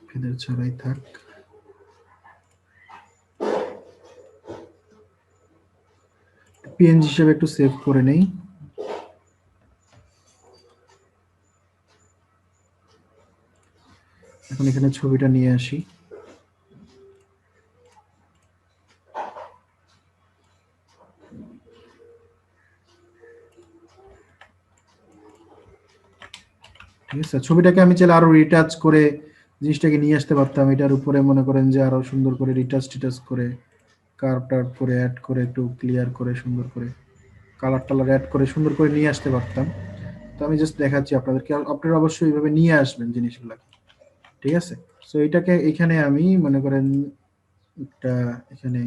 ফিদার ছাড়াই থাক। পিএনজি হিসেবে একটু সেভ করে নেই। এখন এখানে ছবিটা নিয়ে আসি। ঠিক আছে ছবিটাকে আমি চাইলে আরো রিটাচ করে জিনিসটাকে নিয়ে আসতে পারতাম। এটার উপরে মনে করেন যে আরো সুন্দর করে রিটাচ করে কার্ভ টার্ভ করে অ্যাড করে একটু ক্লিয়ার করে সুন্দর করে কালার টালার অ্যাড করে সুন্দর করে নিয়ে আসতে পারতাম। তো আমি জাস্ট দেখাচ্ছি আপনাদেরকে, আপনারা অবশ্যই এইভাবে নিয়ে আসবেন জিনিসগুলো। ঠিক আছে সো এটাকে এখানে আমি মনে করেন একটা এখানে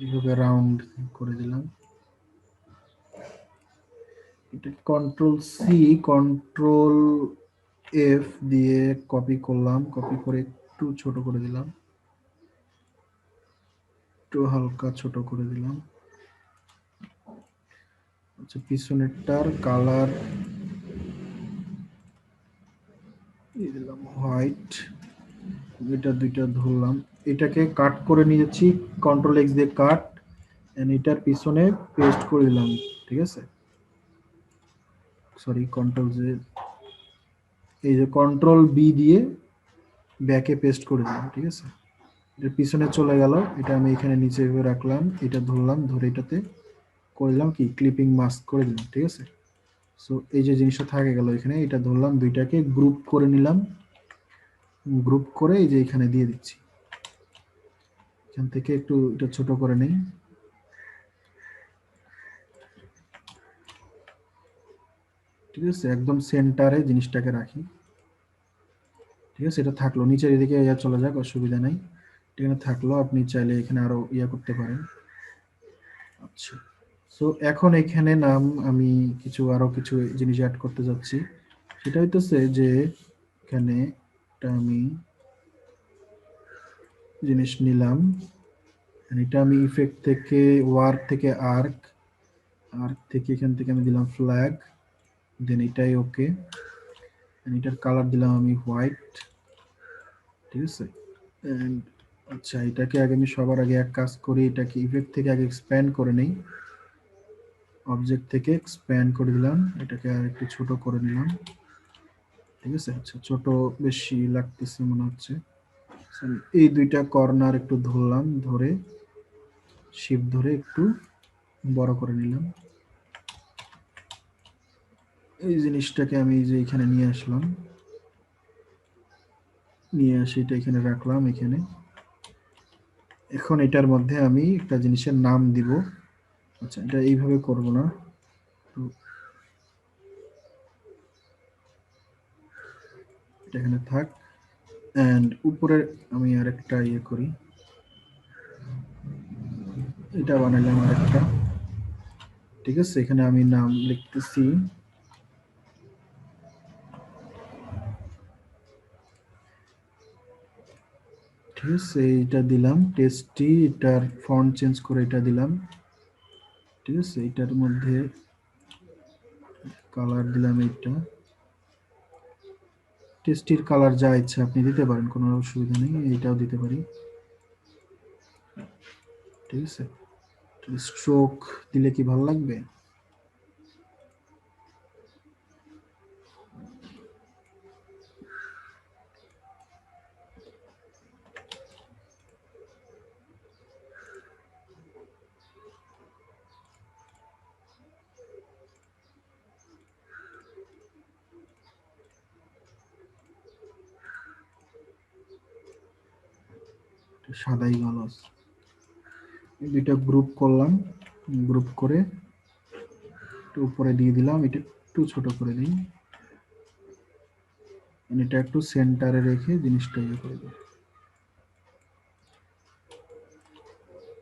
এইভাবে রাউন্ড করে দিলাম। এটা কন্ট্রোল সি কন্ট্রোল এফ দিয়ে কপি করলাম, কপি করে একটু ছোট করে দিলাম, একটু হালকা ছোট করে দিলাম। আচ্ছা পিছনেরটার কালার দিলাম হোয়াইট, এটা দুইটা ধরলাম, এটাকে কাট করে নিয়েছি কন্ট্রোল এক্স দিয়ে কাট, এন্ড এটার পিছনে পেস্ট করে দিলাম। ঠিক আছে সরি কন্ট্রোল জে, এই যে কন্ট্রোল বি দিয়ে ব্যাকে পেস্ট করে দিলাম। ঠিক আছে এর পিছনে চলে গেল, এটা আমি এখানে নিচে এভাবে রাখলাম, এটা ধরলাম ধরে এটাতে করে দিলাম কি ক্লিপিং মাস্ক করে দিলাম। ঠিক আছে সো এই যে জিনিসটা থাকে গেল এখানে, এটা ধরলাম দুইটাকে গ্রুপ করে নিলাম, গ্রুপ করে এই যে এখানে দিয়ে দিচ্ছি। এখান থেকে একটু এটা ছোট করে নেই। ঠিক আছে একদম সেন্টারে জিনিসটাকে রাখি। ঠিক আছে এটা থাকলো, নিচের এদিকে ইয়া চলে যাক অসুবিধা নাই, এখানে থাকলো, আপনি চাইলে এখানে আরো ইয়া করতে পারেন। আচ্ছা সো এখন এখানে নাম আমি আরো কিছু জিনিস অ্যাড করতে যাচ্ছি। সেটা হইতেছে যে এখানে একটা আমি জিনিস নিলাম, এটা আমি ইফেক্ট থেকে ওয়ার্ক থেকে আর্ক, আর্ক থেকে এখান থেকে আমি দিলাম ফ্ল্যাগ, দেন এটাই ওকে, এটার কালার দিলাম আমি হোয়াইট, ঠিক আছে। And আচ্ছা, এটাকে আগে আমি সবার আগে এক কাজ করি, এটাকে ইফেক্ট থেকে আগে এক্সপ্যান্ড করে নেই। অবজেক্ট থেকে এক্সপ্যান্ড করে দিলাম, এটাকে আর একটু ছোট করে নিলাম। ঠিক আছে, আচ্ছা ছোট বেশি লাগতেছে মনে হচ্ছে। এই দুইটা কর্নার একটু ধরলাম, ধরে শিফট ধরে একটু বড় করে নিলাম। এই জিনিসটাকে আমি যে এখানে নিয়ে আসলাম, নিয়ে আসি এটা এখানে রাখলাম এখানে। এখন এটার মধ্যে আমি একটা জিনিসের নাম দিব। আচ্ছা, এটা এইভাবে করব না, এটা এখানে থাক। এন্ড উপরে আমি আরেকটা ইয়ে করি, এটা বানাইলাম আরেকটা। ঠিক আছে, এখানে আমি নাম লিখতেছি ঠিক আছে, এটা দিলাম টেস্টি, এটার ফন্ট চেঞ্জ করে এটা দিলাম। ঠিক আছে, এটার মধ্যে কালার দিলাম, এইটা টেস্টির কালার যা ইচ্ছা আপনি দিতে পারেন, কোনো অসুবিধা নেই, এইটাও দিতে পারি। ঠিক আছে, স্ট্রোক দিলে কি ভালো লাগবে? সাদাই ভালো আছে। এই দুইটা গ্রুপ করলাম, গ্রুপ করে একটু উপরে দিয়ে দিলাম, এটা একটু ছোট করে দিই, এটা একটু সেন্টারে রেখে জিনিসটা ইয়ে করে দিই।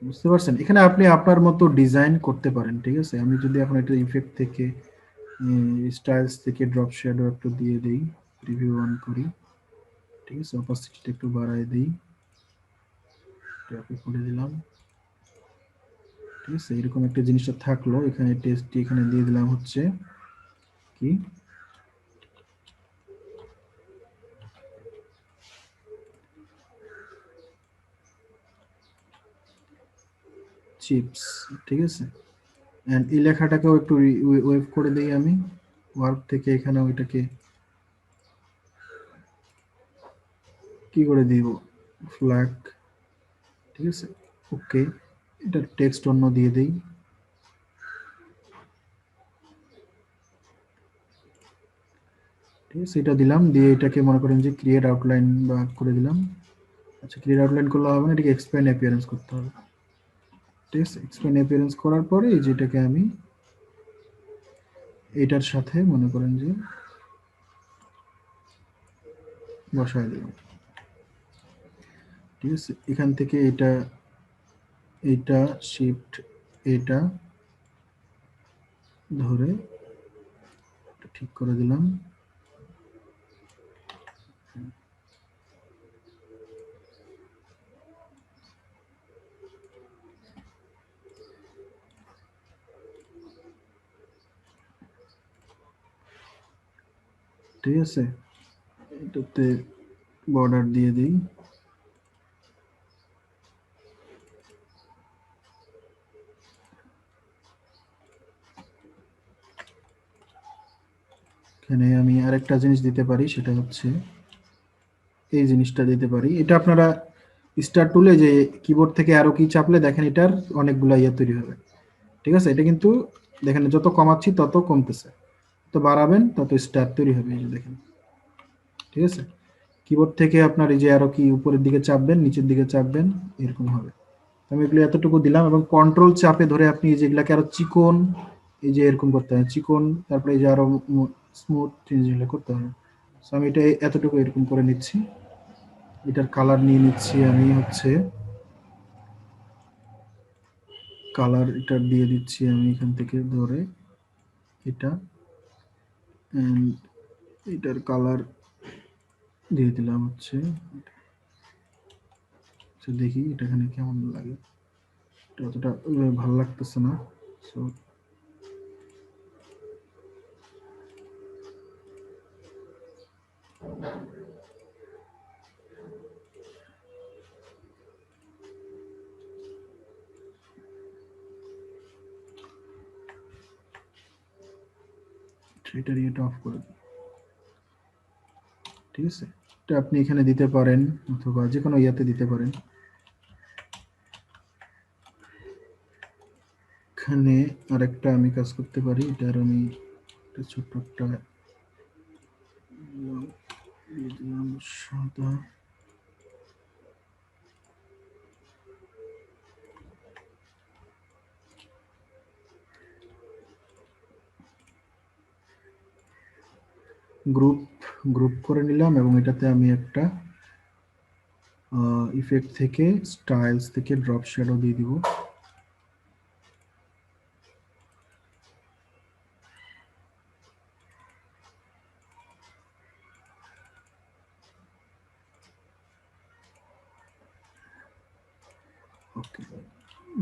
বুঝতে পারছেন? এখানে আপনি আপনার মতো ডিজাইন করতে পারেন। ঠিক আছে, আমি যদি এখন এটা ইফেক্ট থেকে স্টাইলস থেকে ড্রপ শ্যাডো একটু দিয়ে দেই, প্রিভিউ অন করি। ঠিক আছে, অপাসিটিটা একটু বাড়ায় দিই, এটা করে দিলাম। ঠিক আছে, এরকম একটা জিনিসটা থাকলো। এখানে টেস্টটি এখানে দিয়ে দিলাম হচ্ছে কি চিপস। ঠিক আছে, এন্ড এই লেখাটাকেও একটু ওয়েভ করে দেই আমি ওয়ার্ক থেকে, এখানে ওইটাকে কি করে দিব, ফ্ল্যাগ। ঠিক আছে, ওকে, এটা টেক্সট অন্য দিয়ে দেই। ঠিক আছে, এটা দিলাম, দিয়ে এটাকে মনে করেন যে ক্রিয়েট আউটলাইন বা করে দিলাম। আচ্ছা, ক্রিয়েট আউটলাইন করলে হবে না, এটাকে এক্সপ্যান্ড অ্যাপিয়ারেন্স করতে হবে। ঠিক আছে, এক্সপ্যান্ড অ্যাপিয়ারেন্স করার পরে যেটাকে আমি এটার সাথে মনে করেন যে বসায় দিলাম। ঠিক আছে, এখান থেকে এটা এটা শিফট এটা ধরে ঠিক করে দিলাম। ঠিক আছে, এটাতে বর্ডার দিয়ে দিই। এখানে আমি আরেকটা জিনিস দিতে পারি, সেটা হচ্ছে এই জিনিসটা দিতে পারি। এটা আপনারা স্টার টুলে যে কিবোর্ড থেকে আরো কি চাপলে দেখেন এটার অনেকগুলা ইয়ে তৈরি হবে। ঠিক আছে, এটা কিন্তু দেখেন যত কমাচ্ছি তত কমতেছে, তো বাড়াবেন তত স্টার তৈরি হবে, এই যে দেখেন। ঠিক আছে, কিবোর্ড থেকে আপনার এই যে আরো কি উপরের দিকে চাপবেন, নিচের দিকে চাপবেন, এরকম হবে। আমি এগুলো এতটুকু দিলাম, এবং কন্ট্রোল চাপে ধরে আপনি যেগুলাকে আরো চিকন, এই যে এরকম করতে হবে চিকন, তারপরে এই যে আরো স্মুথ জিনিসগুলো করতে হবে। সো আমি এটা এতটুকু এরকম করে নিচ্ছি। এটার কালার নিয়ে নিচ্ছি আমি হচ্ছে কালার, এটা দিয়ে দিচ্ছি আমি এখান থেকে ধরে এটা, and এটার কালার দিয়ে দিলাম হচ্ছে, আচ্ছা দেখি এটা এখানে কেমন লাগে, এটা অতটা ভালো লাগতেছে না। সো এটার ইয়েটা অফ করে দিই। ঠিক আছে, এটা আপনি এখানে দিতে পারেন অথবা যে কোনো ইয়াতে দিতে পারেন। এখানে আরেকটা আমি কাজ করতে পারি, এটার আমি একটা ছোট্ট একটা দিয়ে দিলাম সাদা। গ্রুপ করে নিলাম এবং এটাতে আমি একটা ইফেক্ট থেকে স্টাইলস থেকে ড্রপ শ্যাডো দিয়ে দিব। ওকে,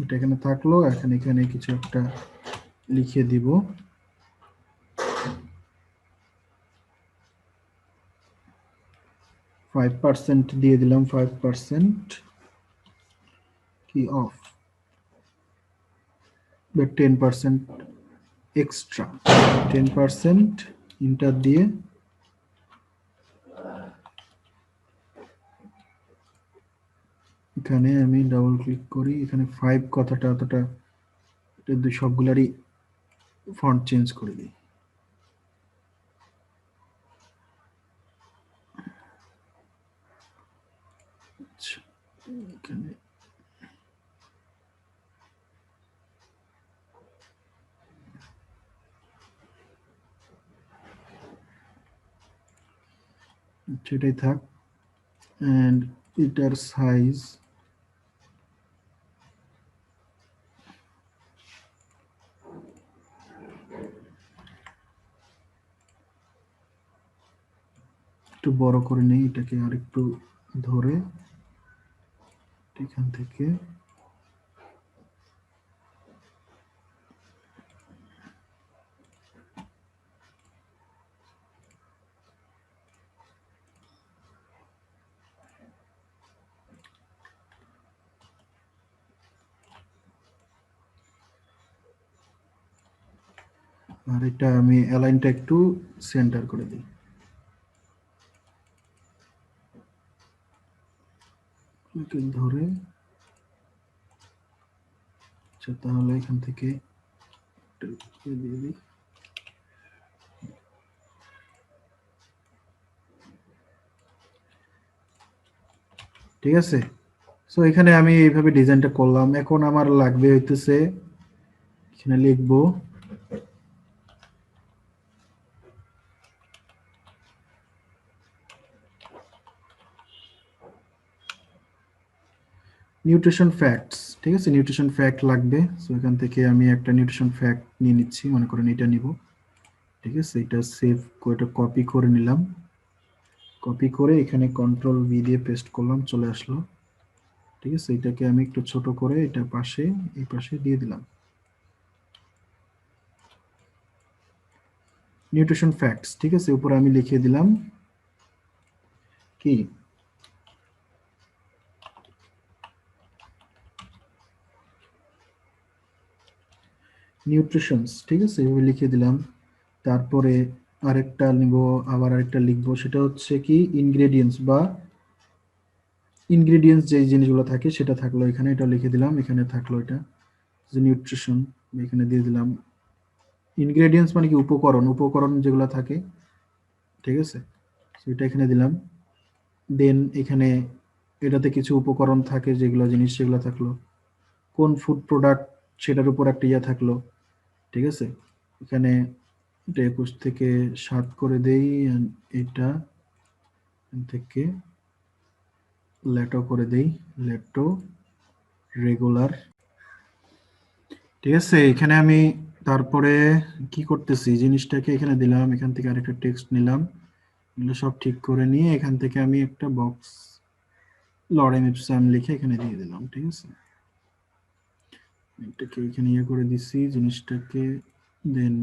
এটা এখানে থাকলো। এখন এখানে কিছু একটা লিখে দিব। ফাইভ পার্সেন্ট দিয়ে দিলাম, 5% কি অফ, 10% এক্সট্রা, 10% ইন্টার দিয়ে এখানে আমি ডাবল ক্লিক করি। এখানে 5 কথাটা অতটা সবগুলারই ফন্ট চেঞ্জ করে দিই। আচ্ছা, এখানে সেটাই থাক। এন্ড এটার সাইজ একটু বড় করে নেই, এটাকে আর একটু ধরে এখান থেকে আর এটা আমি অ্যালাইনটা একটু সেন্টার করে দিই। ধরে আচ্ছা, তাহলে এখান থেকে দিয়ে দিই। ঠিক আছে, সো এখানে আমি এইভাবে ডিজাইনটা করলাম। এখন আমার লাগবে হইতেছে এখানে লিখবো নিউট্রিশন ফ্যাক্টস। ঠিক আছে, নিউট্রিশন ফ্যাক্ট লাগবে। সো এখান থেকে আমি একটা নিউট্রিশন ফ্যাক্ট নিয়ে নিচ্ছি, মনে করেন এটা নিব। ঠিক আছে, এটা সেভ করে এটা কপি করে নিলাম। কপি করে এখানে কন্ট্রোল ভি দিয়ে পেস্ট করলাম, চলে আসলো। ঠিক আছে, এটাকে আমি একটু ছোট করে এটা পাশে এই পাশে দিয়ে দিলাম। Nutrition facts. ঠিক আছে, উপরে আমি লিখে দিলাম কি নিউট্রিশনস। ঠিক আছে, এভাবে লিখে দিলাম। তারপরে আরেকটা নিব, আবার আরেকটা লিখবো, সেটা হচ্ছে কি ইনগ্রেডিয়েন্টস বা ইনগ্রেডিয়েন্টস যে জিনিসগুলো থাকে সেটা থাকলো এখানে, এটা লিখে দিলাম। এখানে থাকলো এটা যে নিউট্রিশন, এখানে দিয়ে দিলাম। ইনগ্রেডিয়েন্টস মানে কি উপকরণ, উপকরণ যেগুলো থাকে। ঠিক আছে, এটা এখানে দিলাম। দেন এখানে এটাতে কিছু উপকরণ থাকে যেগুলো জিনিস, সেগুলো থাকলো। কোন ফুড প্রোডাক্ট সেটার উপর একটা ইয়া থাকলো। ঠিক আছে, এখানে এটা 21 থেকে 7 করে দেই, এটা থেকে লেটো করে দেই, লেটো রেগুলার। ঠিক আছে, এখানে আমি তারপরে কি করতেছি, জিনিসটাকে এখানে দিলাম, এখান থেকে আরেকটা টেক্সট নিলাম, এগুলো সব ঠিক করে নিয়ে এখান থেকে আমি একটা বক্স লরেম ইপসাম লিখে এখানে দিয়ে দিলাম। ঠিক আছে, এটাকে এখানে ইয়ে করে দিছি জিনিসটাকে, দেন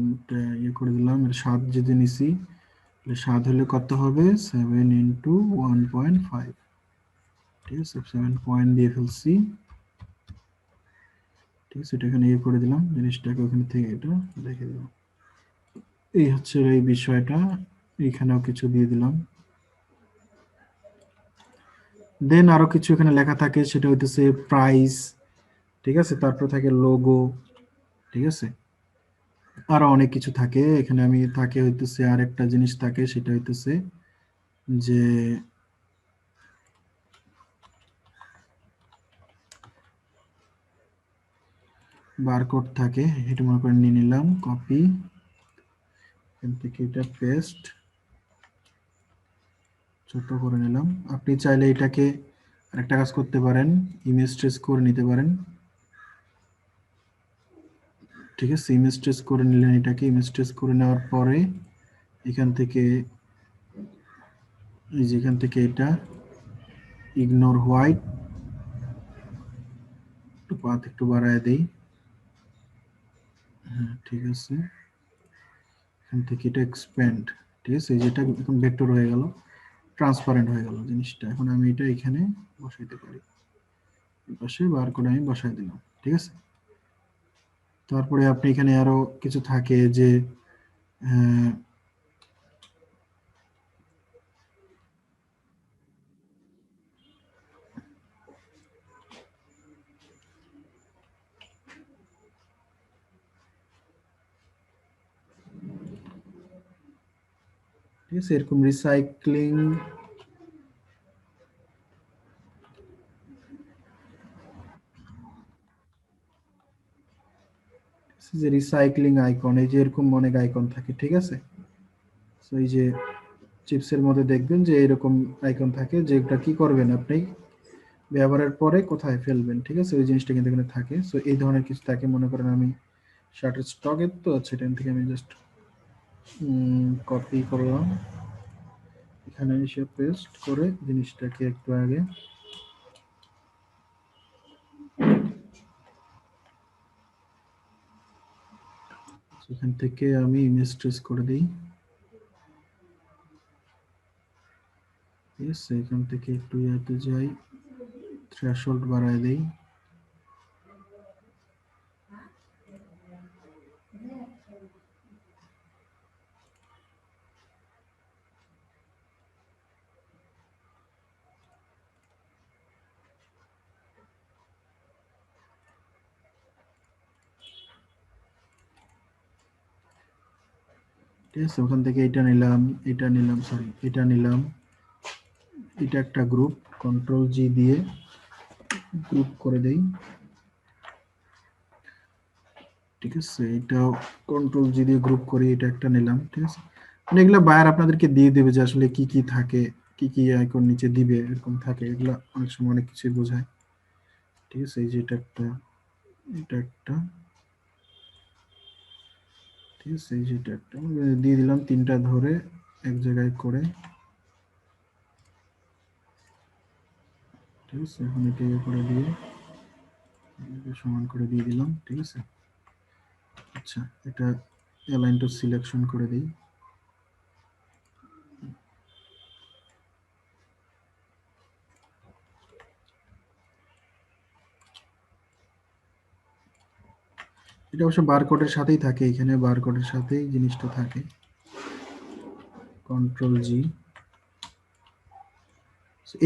ইয়ে করে দিলাম। এর স্বাদ যদি নিছি, স্বাদ হলে কত হবে, 7 × 1.5। ঠিক আছে, 7 পয়েন্ট দিয়ে ফেলছি। ঠিক আছে, এটা এখানে ইয়ে করে দিলাম, জিনিসটাকে ওখানে থেকে এটা রেখে দিলাম। এই হচ্ছে এই বিষয়টা, এখানেও কিছু দিয়ে দিলাম। দেন আরো কিছু এখানে লেখা থাকে, সেটা হইতেছে প্রাইস, ঠিক আছে, তারপর থাকে লোগো, ঠিক আছে, আরো অনেক কিছু থাকে এখানে। আমি থাকে হইতেছে আরেকটা জিনিস থাকে, সেটা হইতেছে যে বারকোড থাকে, এটা মনে করে নিয়ে নিলাম, কপি, এখান থেকে এটা পেস্ট, ছোট করে নিলাম। আপনি চাইলে এটাকে আরেকটা কাজ করতে পারেন, ইমেজ ট্রেস করে নিতে পারেন, ঠিক আছে। ইমেজ ট্রেস করে নিলেন, এটাকে ইমেজ ট্রেস করে নেওয়ার পরে এখান থেকে এই যে এখান থেকে এটা ইগনোর হোয়াইট, একটু পাথ একটু বাড়ায় দেই, হ্যাঁ ঠিক আছে। এখান থেকে এটা এক্সপ্যান্ড, ঠিক আছে, যেটা এখন ভেক্টর হয়ে গেল, ট্রান্সপারেন্ট হয়ে গেল জিনিসটা। এখন আমি এটা এখানে বসাইতে পারি, এই পাশে বারকোড আমি বসাই দিলাম, ঠিক আছে। তারপরে আপনি এখানে আরো কিছু থাকে যে আহ, ঠিক আছে, এরকম রিসাইক্লিং, যে রিসাইক্লিং আইকন, এই যে এরকম অনেক আইকন থাকে, ঠিক আছে। তো এই যে চিপসের মধ্যে দেখবেন যে এরকম আইকন থাকে, যেটা কি করবেন আপনি ব্যবহারের পরে কোথায় ফেলবেন, ঠিক আছে, ওই জিনিসটা কিন্তু এখানে থাকে। সো এই ধরনের কিছু থাকে, মনে করেন আমি শার্টের স্টকের, তো সেখান থেকে আমি জাস্ট কপি করলাম, এখানে এসে পেস্ট করে জিনিসটাকে একটু আগে এখান থেকে আমি ইমেজ ট্রেস করে দিই, ঠিক আছে। এখান থেকে একটু ইয়াতে যাই, থ্রেশহোল্ড বাড়ায় দেই, ঠিক আছে। ওখান থেকে এটা নিলাম, এটা নিলাম, সরি এটা নিলাম, এটা একটা গ্রুপ, কন্ট্রোল জি দিয়ে গ্রুপ করে দেই, ঠিক আছে। এটাও কন্ট্রোল জি দিয়ে গ্রুপ করি, এটা একটা নিলাম, ঠিক আছে। মানে এগুলো বায়ার আপনাদেরকে দিয়ে দেবে যে আসলে কি কি থাকে, কি কি আইকন নিচে দিবে, এরকম থাকে। এগুলা অনেক সময় অনেক কিছু বোঝায়, ঠিক আছে। এই যে এটা একটা, এটা একটা, ঠিক আছে। এই যে এটা একটা দিয়ে দিলাম, তিনটা ধরে এক জায়গায় করে, ঠিক আছে। এখন এটা ইয়ে করে দিয়ে এটাকে সমান করে দিয়ে দিলাম, ঠিক আছে। আচ্ছা, এটা অ্যালাইন টু সিলেকশন করে দিই, এটা অবশ্য বারকোডের সাথেই থাকে, এখানে বারকোডের সাথেই জিনিসটা থাকে, কন্ট্রোল জি।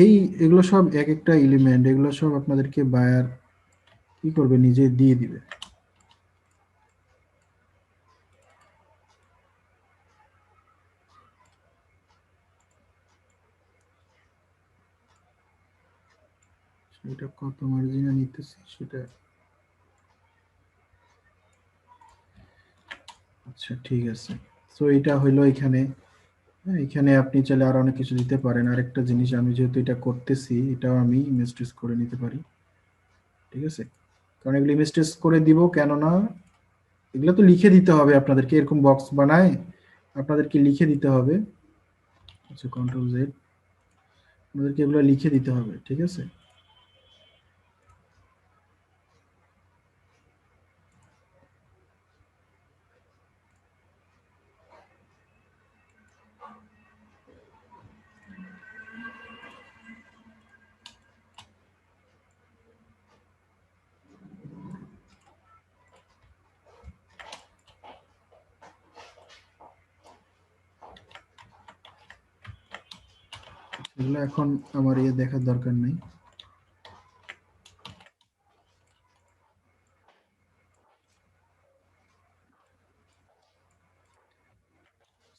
এই এগুলো সব এক একটা এলিমেন্ট, এগুলো সব আপনাদেরকে বায়ার কি করবে, নিজে দিয়ে দিবে। সেটা কত মার্জিনে নিতেছি সেটা, আচ্ছা ঠিক আছে। তো এটা হইলো এখানে, হ্যাঁ, এখানে আপনি চাইলে আরো অনেক কিছু দিতে পারেন। আরেকটা জিনিস, আমি যেহেতু এটা করতেছি, এটাও আমি ইমেজ ট্রেস করে নিতে পারি, ঠিক আছে। কারণ এগুলো ইমেজ ট্রেস করে দিব, কেননা এগুলো তো লিখে দিতে হবে আপনাদেরকে, এরকম বক্স বানায় আপনাদেরকে লিখে দিতে হবে। আচ্ছা, কন্ট্রোল জেড, আপনাদেরকে এগুলো লিখে দিতে হবে, ঠিক আছে। এগুলো এখন আমার দেখার দরকার নেই।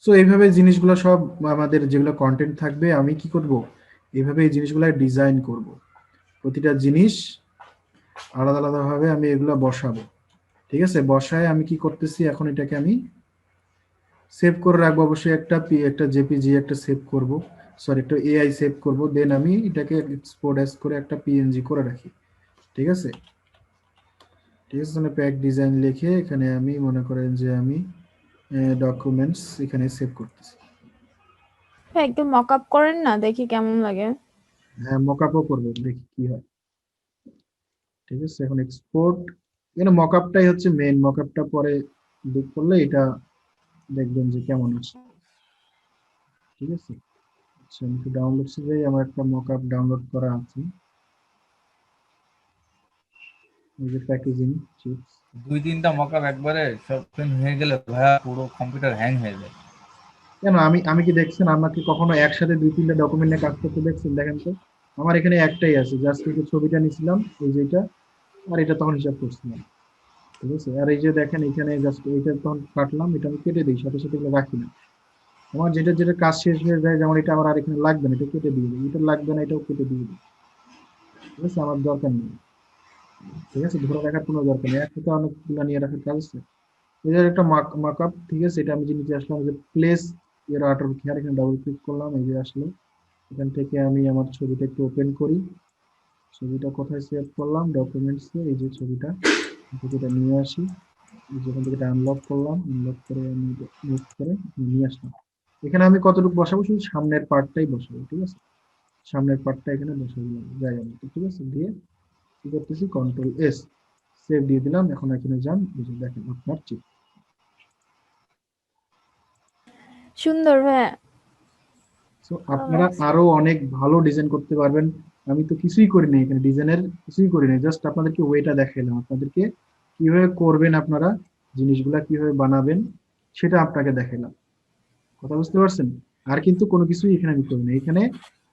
সো এইভাবে জিনিসগুলো সব আমাদের যেগুলো কন্টেন্ট থাকবে আমি কি করব, এইভাবে এই জিনিসগুলো ডিজাইন করব। প্রতিটা জিনিস আলাদা আলাদাভাবে আমি এগুলো বসাবো। ঠিক আছে, বসায় আমি কি করতেছি, এখন এটাকে আমি সেভ করে রাখবো। অবশ্যই একটা জেপিজি একটা সেভ করব, সরি একটা এআই সেভ করব, দেন আমি এটাকে এক্সপোর্ট অ্যাজ করে একটা পিএনজি করে রাখি। ঠিক আছে, ঠিক আছে, প্যাক ডিজাইন লিখে এখানে আমি মনে করেন যে আমি ডকুমেন্টস এখানে সেভ করতেছি। একদম মক আপ করেন না, দেখি কেমন লাগে। হ্যাঁ, মকআপও করবো, দেখি কি হয়। ঠিক আছে, এখন এক্সপোর্ট, এখানে মকআপটাই হচ্ছে মেইন, মকআপটা পরে বুক করলে এটা দেখবেন যে কেমন আছে। ঠিক আছে, আচ্ছা আমি একটু ডাউনলোডসে যাই, আমার একটা মকআপ ডাউনলোড করা আছে, এই যে প্যাকেজিং চিপস। 2-3টা মকআপ একবারে সব হয়ে গেলে ভাইয়া পুরো কম্পিউটার হ্যাং হয়ে যায়। কেন, আমি আমি কি দেখছেন আমাকে কখনো একসাথে 2-3টা ডকুমেন্ট নিয়ে কাজ করতে দেখছেন? দেখেন তো, আমার এখানে একটাই আছে, জাস্ট এই যে ছবিটা নিছিলাম এই যে এটা, আর এটা তখন হিসাব করছিলাম। ঠিক আছে, আর এই যে দেখেন এখানে জাস্ট এইটা তখন কাটলাম, এটা আমি কেটে দিই, সাথে সাথে এগুলো রাখি না। আমার যেটা যেটা কাজ শেষ হয়ে যায়, যেমন এটা আমার আর এখানে লাগবে না, এটা কেটে দিয়ে দিই, এটা লাগবে না, এটাও কেটে দিয়ে দিই। ঠিক আছে, আমার দরকার নেই। ঠিক আছে, ধরে রাখার কোনো দরকার নেই, একসাথে অনেকগুলো নিয়ে রাখার কাজ আছে। এদের একটা মার্কআপ, ঠিক আছে, এটা আমি যে নিচে আসলাম, যে প্লেস এর আর্টার খেয়ার, এখানে ডাবল ক্লিক করলাম, এই যে আসলো। এখান থেকে আমি আমার ছবিটা একটু ওপেন করি, ছবিটা কোথায় সেভ করলাম, ডকুমেন্টসে, এই যে ছবিটা, এটা নিয়ে আসি, যেখান থেকে এটা আনলক করলাম, আনলক করে আমি মুভ করে নিয়ে আসলাম। এখানে আমি কতটুকু বসাবো, শুধু সামনের পার্টটাই বসাবো। ঠিক আছে, সামনের পার্টটা এখানে বসে দিলাম জায়গা মতো। ঠিক আছে, দিয়ে কি করতেছি, কন্ট্রোল এস, সেভ দিয়ে দিলাম। এখন এখানে যান, এই যে দেখেন আপনার চিপ। সুন্দর ভাইয়া। সো আপনারা আরো অনেক ভালো ডিজাইন করতে পারবেন। আমি তো কিছুই করি নাই এখানে, ডিজাইনের কিছুই করি নাই, জাস্ট আপনাদেরকে ওয়েটা দেখাইলাম, আপনাদেরকে কিভাবে করবেন, আপনারা জিনিসগুলা কিভাবে বানাবেন সেটা আপনাকে দেখাইলাম। কথা বুঝতে পারছেন? আর কিন্তু কোনো কিছুই এখানে আমি করি না, এখানে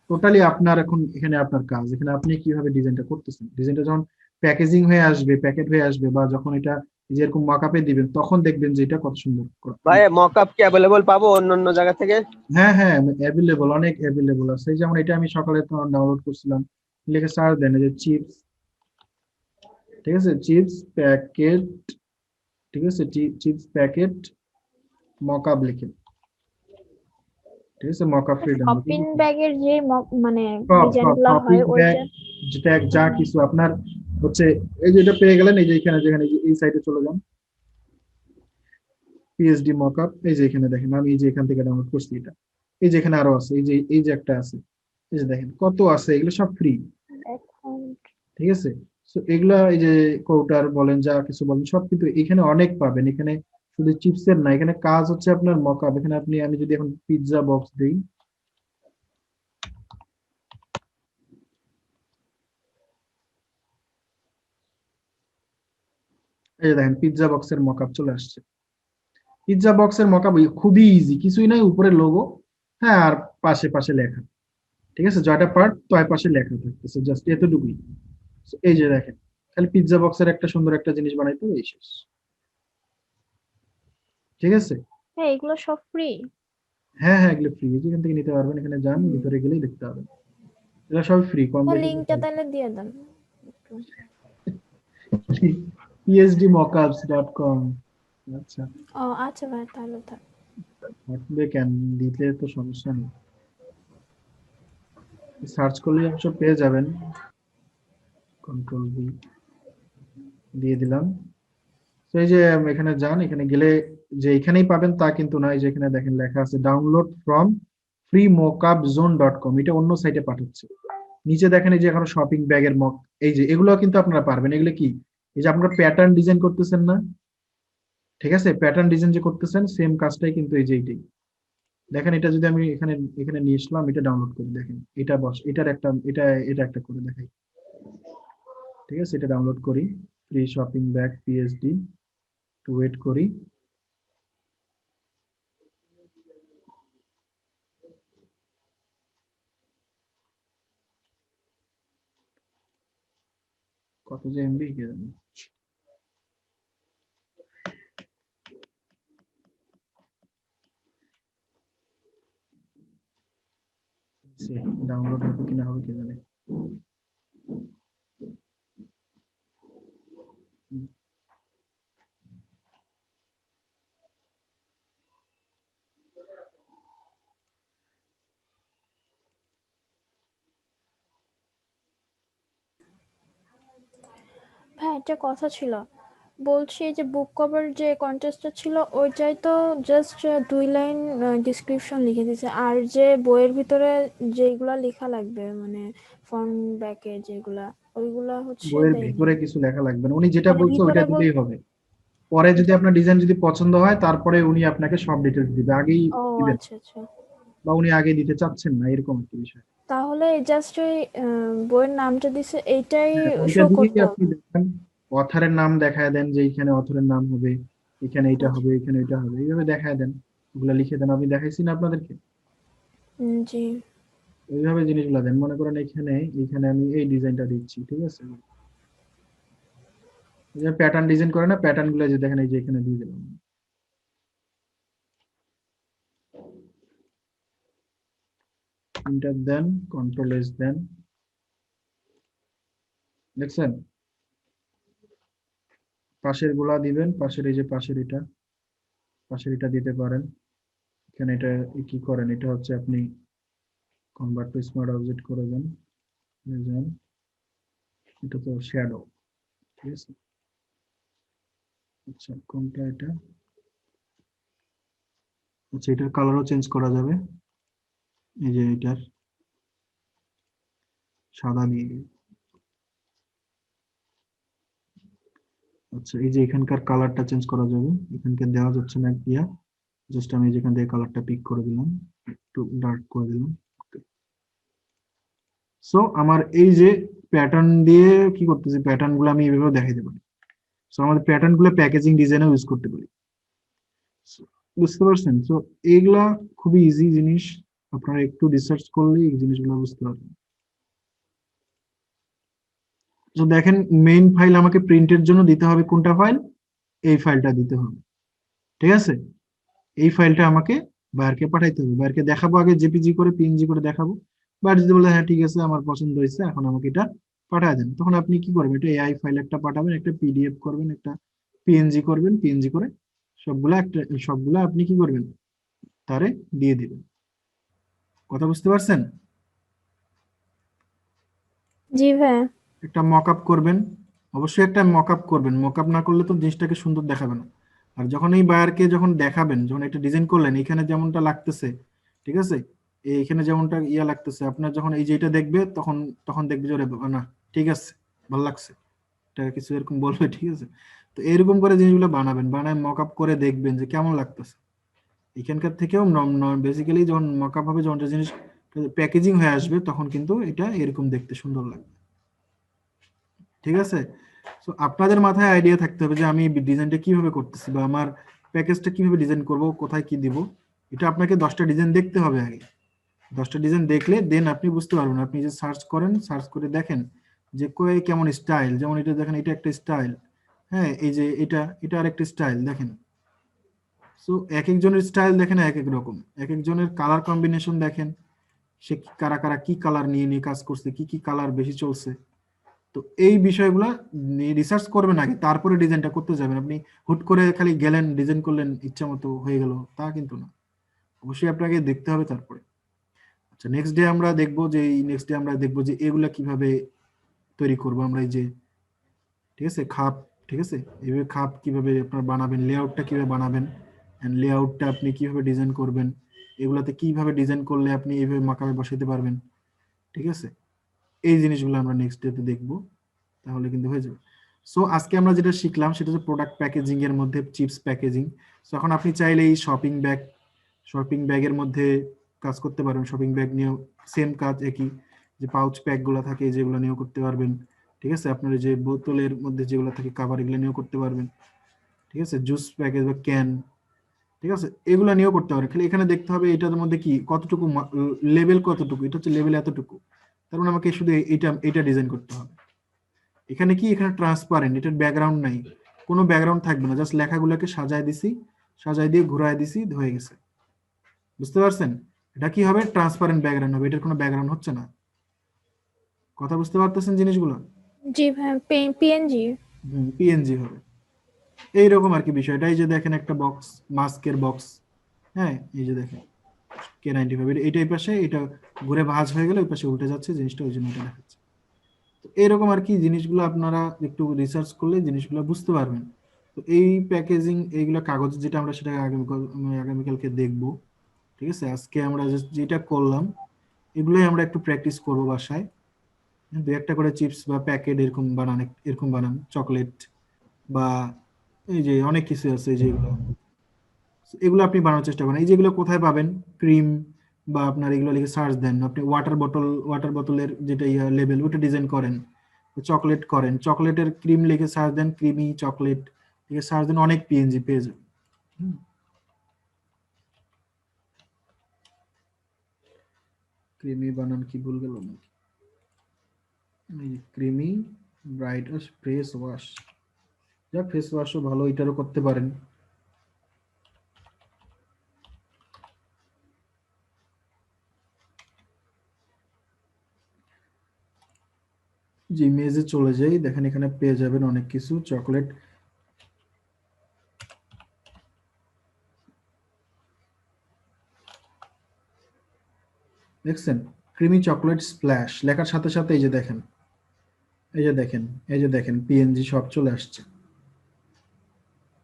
টোটালি আপনার, এখন এখানে আপনার কাজ, এখানে আপনি কিভাবে ডিজাইনটা করতেছেন। ডিজাইনটা যখন প্যাকেজিং হয়ে আসবে, প্যাকেট হয়ে আসবে, বা যখন এটা যেরকম মাকআপে দিবেন, তখন দেখবেন যে এটা কত সুন্দর ভাই মকআপ কি অ্যাভেলেবল পাবো অন্য অন্য জায়গা থেকে? হ্যাঁ হ্যাঁ, অ্যাভেলেবল, অনেক অ্যাভেলেবল আছে। এই যেমন এটা আমি সকালে তোমার ডাউনলোড করছিলাম, লিখে সার্চ দেন, এই যে চিপস, ঠিক আছে, চিপস প্যাকেট, ঠিক আছে, চিপস প্যাকেট মকআপ লিখে, ঠিক আছে, মকআপ ফ্রি ডাউনলোড, শপিং ব্যাগের যে মানে সব ডিজাইন সব গুলা শপিং হয় ব্যাগ, ওইটা। যেটা যা কিছু আপনার হচ্ছে, এই যে এটা পেয়ে গেলেন, এই যে এখানে, যেখানে এই সাইটে চলে যান, পিএইচডি মকআপ, এই যে এখানে দেখেন, আমি এই যে এখান থেকে ডাউনলোড করছি এটা, এই যে এখানে আরো আছে, এই যে একটা আছে, এই যে দেখেন কত আছে, এগুলো সব ফ্রি। এখন ঠিক আছে, তো এগুলা এই যে কৌটার বলেন, যা কিছু বলেন, সব কিন্তু এখানে অনেক পাবেন। এখানে শুধু চিপসের না, এখানে কাজ হচ্ছে আপনার মকআপ। এখানে আপনি, আমি যদি এখন পিৎজা বক্স দিই, এই যে দেখেন পিৎজা বক্সের মকআপ চলে আসছে। পিৎজা বক্সের মকআপ খুবই ইজি, কিছুই নাই, উপরে লোগো, হ্যাঁ, আর পাশে পাশে লেখা। ঠিক আছে, জয়টা পার্ট তয় পাশে লেখা থাকতেছে, জাস্ট এতটুকুই। So, এই যে দেখেন, খালি পিৎজা বক্সের একটা সুন্দর একটা জিনিস বানাইতে হবে, এই শেষ। ঠিক আছে, হ্যাঁ এগুলো সব ফ্রি। হ্যাঁ হ্যাঁ, এগুলো ফ্রি, যেখান থেকে নিতে পারবেন, এখানে যান, ভিতরে গেলেই দেখতে পাবেন, এগুলো সব ফ্রি, কম বেশি লিংকটা তাহলে দিয়ে দেন। psdmockups.com। আচ্ছা, ও আচ্ছা ভাই, তাহলে থাক। থাকবে কেন, দিতে তো সমস্যা নেই, সার্চ করলে অবশ্য পেয়ে যাবেন। কন্ট্রোল ভি দিয়ে দিলাম। তো এই যে এখানে যান, এখানে গেলে যে এখানেই পাবেন তা কিন্তু না, এই যে এখানে দেখেন লেখা আছে ডাউনলোড ফ্রম freemockup.zone.com, এটা অন্য সাইটে পাঠাচ্ছে। নিচে দেখেন এই যে এখানে শপিং ব্যাগের মক, এই যে এগুলো কিন্তু আপনারা পারবেন। এগুলো কি, এই যে আপনারা প্যাটার্ন ডিজাইন করতেছেন না, ঠিক আছে, প্যাটার্ন ডিজাইন যে করতেছেন, সেম কাজটাই কিন্তু এই যে এইটাই। দেখেন এটা যদি আমি এখানে এখানে নিয়ে আসলাম, এটা ডাউনলোড করি, দেখেন এটা বস, এটার একটা, এটা একটা করে দেখাই। ঠিক আছে, এটা ডাউনলোড করি, ফ্রি শপিং ব্যাগ পিএসডি, একটু ওয়েট করি। কত যে এমবি কে জানে। ডাউনলোড হবে কিনা হবে কে জানে। ভাই একটা কথা ছিল, বলছি যে বুক কভার যে কন্টেস্টটা ছিল ওইটাই তো জাস্ট 2 লাইন ডিসক্রিপশন লিখে দিয়েছে, আর যে বইয়ের ভিতরে যেগুলা লেখা লাগবে মানে ফ্রন্ট ব্যাকে যেগুলা, ওইগুলা হচ্ছে বইয়ের দেয়নি। ভিতরে কিছু লেখা লাগবে না, উনি যেটা মানে বলছে ওইটা ভিতরে দিলেই হবে। পরে যদি আপনার ডিজাইন যদি পছন্দ হয় তারপরে উনি আপনাকে সব ডিটেলস দিবে, আগেই ও দিবেন আচ্ছা আচ্ছা, বা উনি আগে দিতে চাচ্ছেন না এরকম একটা বিষয়। তাহলে জাস্ট ওই বইয়ের নামটা দিছে এইটাই হ্যাঁ, ওইটা শো দিলেই করতে আপনি হবে। দেখেন অথরের নাম দেখায় দেন যে এখানে অথরের নাম হবে, এখানে এটা আচ্ছা। হবে, এখানে এটা হবে, এইভাবে দেখায় দেন, ওগুলা লিখে দেন। আমি দেখাইছি না আপনাদেরকে, জি ওইভাবে জিনিসগুলো দেন। মনে করেন এখানে এখানে আমি এই ডিজাইনটা দিচ্ছি, ঠিক আছে, যে প্যাটার্ন ডিজাইন করে না, প্যাটার্ন গুলো যে দেখেন এই যে এখানে দিয়ে দিলাম। এন্টার দেন, কন্ট্রোল এস দেন, দেখছেন পাশের গুলা দিবেন, পাশের এই যে পাশের এটা দিতে পারেন। এখানে এটা কি করেন, এটা হচ্ছে আপনি কনভার্ট টু স্মার্ট অবজেক্ট করে দেন, দেন এটা তো শ্যাডো, ঠিক আছে। আচ্ছা কোনটা এটা, আচ্ছা এটার কালারও চেঞ্জ করা যাবে, এই যে এটার সাদা দিয়ে। আচ্ছা এই যে এখানকার কালারটা চেঞ্জ করা যাবে, এখানকার দেওয়া যাচ্ছে না ইয়া, জাস্ট আমি যেখান থেকে কালারটা পিক করে দিলাম, একটু ডার্ক করে দিলাম। সো আমার এই যে প্যাটার্ন দিয়ে কি করতেছি, প্যাটার্ন গুলো আমি এইভাবে দেখাইতে পারি। সো আমাদের প্যাটার্ন গুলো প্যাকেজিং ডিজাইনেও ইউজ করতে পারি। So, বুঝতে পারছেন? সো এইগুলা খুবই ইজি জিনিস, আপনারা একটু রিসার্চ করলে এই জিনিসগুলো বুঝতে পারবেন। তো দেখেন মেইন ফাইল আমাকে প্রিন্টের জন্য দিতে হবে কোনটা ফাইল, এই ফাইলটা দিতে হবে, ঠিক আছে। এই ফাইলটা আমাকে বায়ারকে পাঠাইতে হবে, বায়ারকে দেখাবো আগে জেপিজি করে পিএনজি করে দেখাবো। বায়ার যদি বলে হ্যাঁ ঠিক আছে আমার পছন্দ হয়েছে এখন আমাকে এটা পাঠায় দেন, তখন আপনি কি করবেন, এটা এআই ফাইল একটা পাঠাবেন, একটা পিডিএফ করবেন, একটা পিএনজি করবেন, পিএনজি করে সবগুলা আপনি কি করবেন তারে দিয়ে দিবেন। কথা বুঝতে পারছেন? জি ভাই। একটা মকআপ করবেন, অবশ্যই একটা মকআপ করবেন, মকআপ না করলে তো জিনিসটাকে সুন্দর দেখাবে না। আর যখন এই বায়ারকে যখন দেখাবেন, যখন এটা ডিজাইন করলেন এখানে যেমনটা লাগতেছে, ঠিক আছে, এইখানে যেমনটা ইয়া লাগতেছে, আপনার যখন এই যে এটা দেখবে তখন তখন দেখবে যে ওরে বাবা, না ঠিক আছে ভালো লাগছে, এটা কিছু এরকম বলবে, ঠিক আছে। তো এরকম করে জিনিসগুলো বানাবেন, বানায় মকআপ করে দেখবেন যে কেমন লাগতেছে। এখানকার থেকেও বেসিক্যালি যখন মকআপ হবে, যখন জিনিস প্যাকেজিং হয়ে আসবে তখন কিন্তু এটা এরকম দেখতে সুন্দর লাগবে, ঠিক আছে। সো আপনাদের মাথায় আইডিয়া থাকতে হবে যে আমি ডিজাইনটা কিভাবে করতেছি বা আমার প্যাকেজটা কিভাবে ডিজাইন করব, কোথায় কি দিব। এটা আপনাকে 10টা ডিজাইন দেখতে হবে আগে, 10টা ডিজাইন দেখলে দেন আপনি বুঝতে পারবেন। আপনি যে সার্চ করেন, সার্চ করে দেখেন যে কই কেমন স্টাইল, যেমন এটা দেখেন এটা একটা স্টাইল, হ্যাঁ এই যে এটা আরেকটা স্টাইল দেখেন। সো এক একজনের স্টাইল দেখেন এক এক রকম, এক একজনের কালার কম্বিনেশন দেখেন, সে কারা কারা কি কালার নিয়ে নিয়ে কাজ করছে, কি কি কালার বেশি চলছে। তো এই বিষয়গুলো রিসার্চ করবেন আগে, তারপরে ডিজাইনটা করতে যাবেন। আপনি হুট করে খালি গেলেন ডিজাইন করলেন ইচ্ছা মতো হয়ে গেল তা কিন্তু না, অবশ্যই আপনাকে দেখতে হবে তারপরে। আচ্ছা নেক্সট ডে আমরা দেখবো যে এগুলা কিভাবে তৈরি করবো আমরা, এই যে ঠিক আছে খাপ, ঠিক আছে এইভাবে খাপ কিভাবে আপনারা বানাবেন, লেআউটটা কিভাবে বানাবেন, এন্ড লেআউটটা আপনি কিভাবে ডিজাইন করবেন, এগুলাতে কিভাবে ডিজাইন করলে আপনি এইভাবে মাকাবে বসাইতে পারবেন, ঠিক আছে। এই জিনিসগুলো আমরা নেক্সট ডেতে দেখবো, তাহলে কিন্তু হয়ে যাবে। সো আজকে আমরা যেটা শিখলাম সেটা হচ্ছে প্রোডাক্ট প্যাকেজিং এর মধ্যে চিপস প্যাকেজিং। সো এখন আপনি চাইলে এই শপিং ব্যাগের মধ্যে কাজ করতে পারবেন, শপিং ব্যাগ নিয়েও সেম কাজ একই, যে পাউচ প্যাক গুলো থাকে যেগুলো নিয়েও করতে পারবেন, ঠিক আছে। আপনার যে বোতলের মধ্যে যেগুলো থাকে কাভার, এগুলো নিয়েও করতে পারবেন, ঠিক আছে। জুস প্যাকেজ বা ক্যান, ঠিক আছে, এগুলো নিয়েও করতে পারবেন। খালি এখানে দেখতে হবে এটার মধ্যে কি কতটুকু লেভেল, কতটুকু এটা হচ্ছে লেভেল এতটুকু, তার মানে আমাকে শুধু এটা ডিজাইন করতে হবে, এখানে কি, এখানে ট্রান্সপারেন্ট, এটার ব্যাকগ্রাউন্ড নাই, কোনো ব্যাকগ্রাউন্ড থাকবে না, জাস্ট লেখাগুলোকে সাজায় দিছি, সাজায় দিয়ে ঘুরায় দিছি, হয়ে গেছে। বুঝতে পারছেন? এটা কি হবে, ট্রান্সপারেন্ট ব্যাকগ্রাউন্ড হবে, এটার কোনো ব্যাকগ্রাউন্ড হচ্ছে না। কথা বুঝতে পারতেছেন জিনিসগুলো? জি ভাইয়া, পিএনজি। পিএনজি হবে এইরকম আর কি বিষয়টা। এই যে দেখেন একটা বক্স, মাস্কের বক্স, হ্যাঁ এই যে দেখেন K95, এটা এই পাশে, এটা ঘুরে ভাঁজ হয়ে গেলে ওই পাশে উল্টে যাচ্ছে জিনিসটা, ওই জন্য এটা দেখাচ্ছে। তো এরকম আর কি জিনিসগুলো আপনারা একটু রিসার্চ করলে জিনিসগুলো বুঝতে পারবেন। তো এই প্যাকেজিং, এইগুলো কাগজ যেটা আমরা সেটা আগামীকালকে দেখবো। ঠিক আছে, আজকে আমরা যেটা করলাম এগুলোই আমরা একটু প্র্যাকটিস করবো বাসায়। দু একটা করে চিপস বা প্যাকেট এরকম বানান চকলেট বা এই যে অনেক কিছু আছে, এই যে এগুলো আপনি বানানোর চেষ্টা করেন। এই যেগুলো কোথায় পাবেন, ক্রিম বা আপনার এগুলো লিখে সার্চ দেন, আপনি ওয়াটার বোতলের যেটা লেবেল ওটা ডিজাইন করেন, চকলেট করেন, চকলেটের ক্রিম লিখে সার্চ দেন, ক্রিমি চকলেট লিখে সার্চ দেন, অনেক পিএনজি পেয়ে যাবেন। ক্রিমি বানান কি ভুল গেল নাকি? ক্রিমি ব্রাইট ফেস ওয়াশ, যা ফেস ওয়াশও ভালো, এটারও করতে পারেন। যে ইমেজে চলে যাই, দেখেন এখানে পেয়ে যাবেন অনেক কিছু চকলেট। দেখছেন ক্রিমি চকলেট স্প্ল্যাশ লেখার সাথে সাথে এই যে দেখেন, এই যে দেখেন পিএনজি সব চলে আসছে।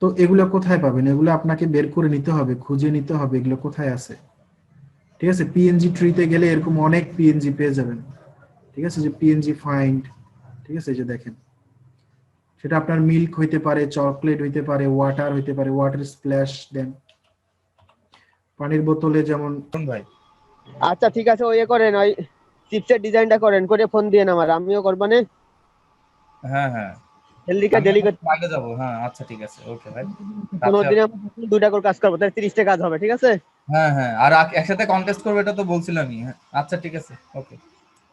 তো এগুলো কোথায় পাবেন, এগুলো আপনাকে বের করে নিতে হবে, খুঁজে নিতে হবে এগুলো কোথায় আছে। ঠিক আছে, পিএনজি ট্রিতে গেলে এরকম অনেক পিএনজি পেয়ে যাবেন। ঠিক আছে, যে পিএনজি ফাইন্ড, ঠিক আছে, এই যে দেখেন, সেটা আপনার মিল্ক হইতে পারে, চকলেট হইতে পারে, ওয়াটার হইতে পারে, ওয়াটার স্প্ল্যাশ দেন, পানির বোতলে যেমন। ভাই আচ্ছা ঠিক আছে, ওই করেন, ওই চিপসের ডিজাইনটা করেন, করে ফোন দিয়ে আমার, আমিও করবানে। হ্যাঁ হ্যাঁ, হেলদিকা আমি ডেলি এখন বাইরে যাবো। হ্যাঁ আচ্ছা ঠিক আছে, ওকে ভাই। কোনো রাত্রে দিন আমরা 2টা করে কাজ করবো, তাহলে 30টা কাজ হবে, ঠিক আছে? হ্যাঁ হ্যাঁ, আর একসাথে কন্টেস্ট করবো, এটা তো বলছিলামই। হ্যাঁ আচ্ছা ঠিক আছে, ওকে।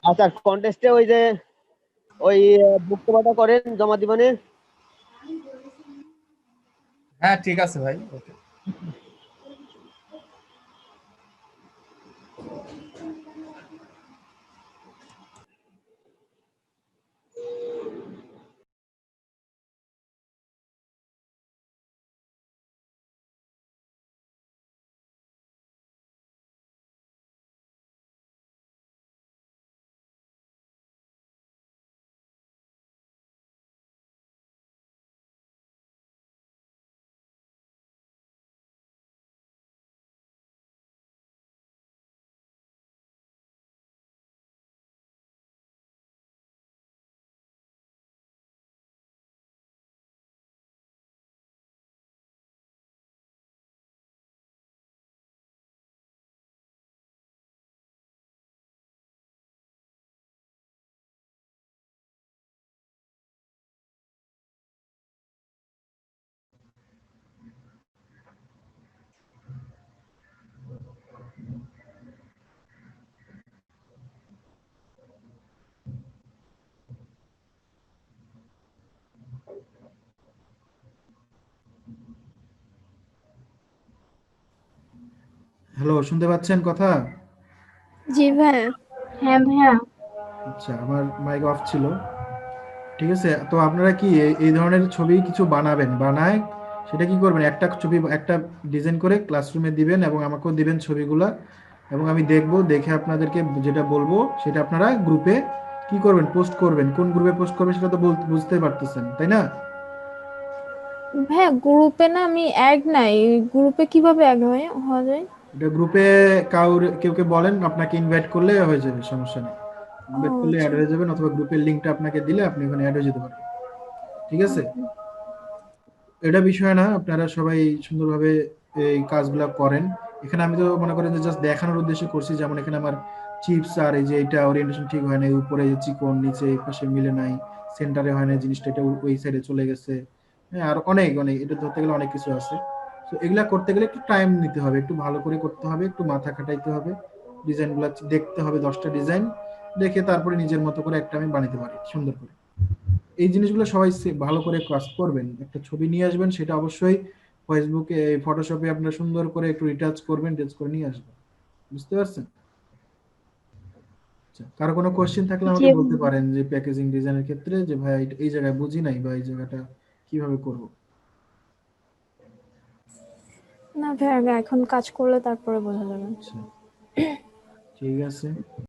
আচ্ছা কন্টেস্টে ওই যে ওই বুক কভারটা করেন, জমা দিবানে। হ্যাঁ ঠিক আছে ভাই, ওকে। হ্যালো, শুনতে পাচ্ছেন কথা? জি ভাইয়া। হ্যাঁ ভাইয়া। আচ্ছা, আমার মাইক অফ ছিল। ঠিক আছে, তো আপনারা কি এই ধরনের ছবি কিছু বানাবেন, বানায় সেটা কি করবেন, একটা ছবি একটা ডিজাইন করে ক্লাসরুমে দিবেন এবং আমাকেও দিবেন ছবিগুলা, এবং আমি দেখব, দেখে আপনাদেরকে যেটা বলবো সেটা আপনারা গ্রুপে কি করবেন, পোস্ট করবেন। কোন গ্রুপে পোস্ট করবেন সেটা তো বুঝতে পারতেছেন, তাই না? ভাইয়া গ্রুপে না আমি অ্যাড নাই, গ্রুপে কিভাবে অ্যাড হওয়া যায়? এটা গ্রুপে কেউকে বলেন, আপনাকে ইনভাইট করলে হয়ে যাবে, সমস্যা নেই। ও ইনভাইট করলে অ্যাড আচ্ছা। হয়ে যাবেন, অথবা গ্রুপের লিংকটা আপনাকে দিলে আপনি ওখানে অ্যাড হয়ে যেতে পারবেন। ঠিক আছে, এটা বিষয় না, আপনারা সবাই সুন্দরভাবে এই কাজগুলো করেন। এখানে আমি তো মনে করেন যে জাস্ট দেখানোর উদ্দেশ্যে করছি, যেমন এখানে আমার চিপস আর এই যে এটা ওরিয়েন্টেশন ঠিক হয় না, উপরে চিকন, নিচে এই পাশে মিলে নাই, সেন্টারে হয় না জিনিসটা, এটা ওই সাইডে চলে গেছে। হ্যাঁ, আর অনেক অনেক এটা ধরতে গেলে অনেক কিছু আছে। তো এগুলা করতে গেলে একটু টাইম নিতে হবে, একটু ভালো করে করতে হবে, একটু মাথা খাটাইতে হবে, ডিজাইনগুলো দেখতে হবে, 10টা ডিজাইন দেখে তারপরে নিজের মতো করে একটা আমি বানাতে পারি সুন্দর করে। এই জিনিসগুলো সবাই ভালো করে কাজ করবেন। একটা ছবি নিয়ে আসবেন, সেটা অবশ্যই ফেসবুকে ফটোশপে আপনারা সুন্দর করে একটু রিটাচ করবেন, রিটাচ করে নিয়ে আসবেন। বুঝতে পারছেন? আচ্ছা, কারো কোনো কোশ্চেন থাকলে জি আমাকে বলতে পারেন যে প্যাকেজিং ডিজাইনের ক্ষেত্রে যে ভাই এই জায়গায় বুঝি নাই বা এই জায়গাটা কিভাবে করব। না ভাই, আগে এখন কাজ করলে তারপরে বোঝা যাবে। আচ্ছা, ঠিক আছে।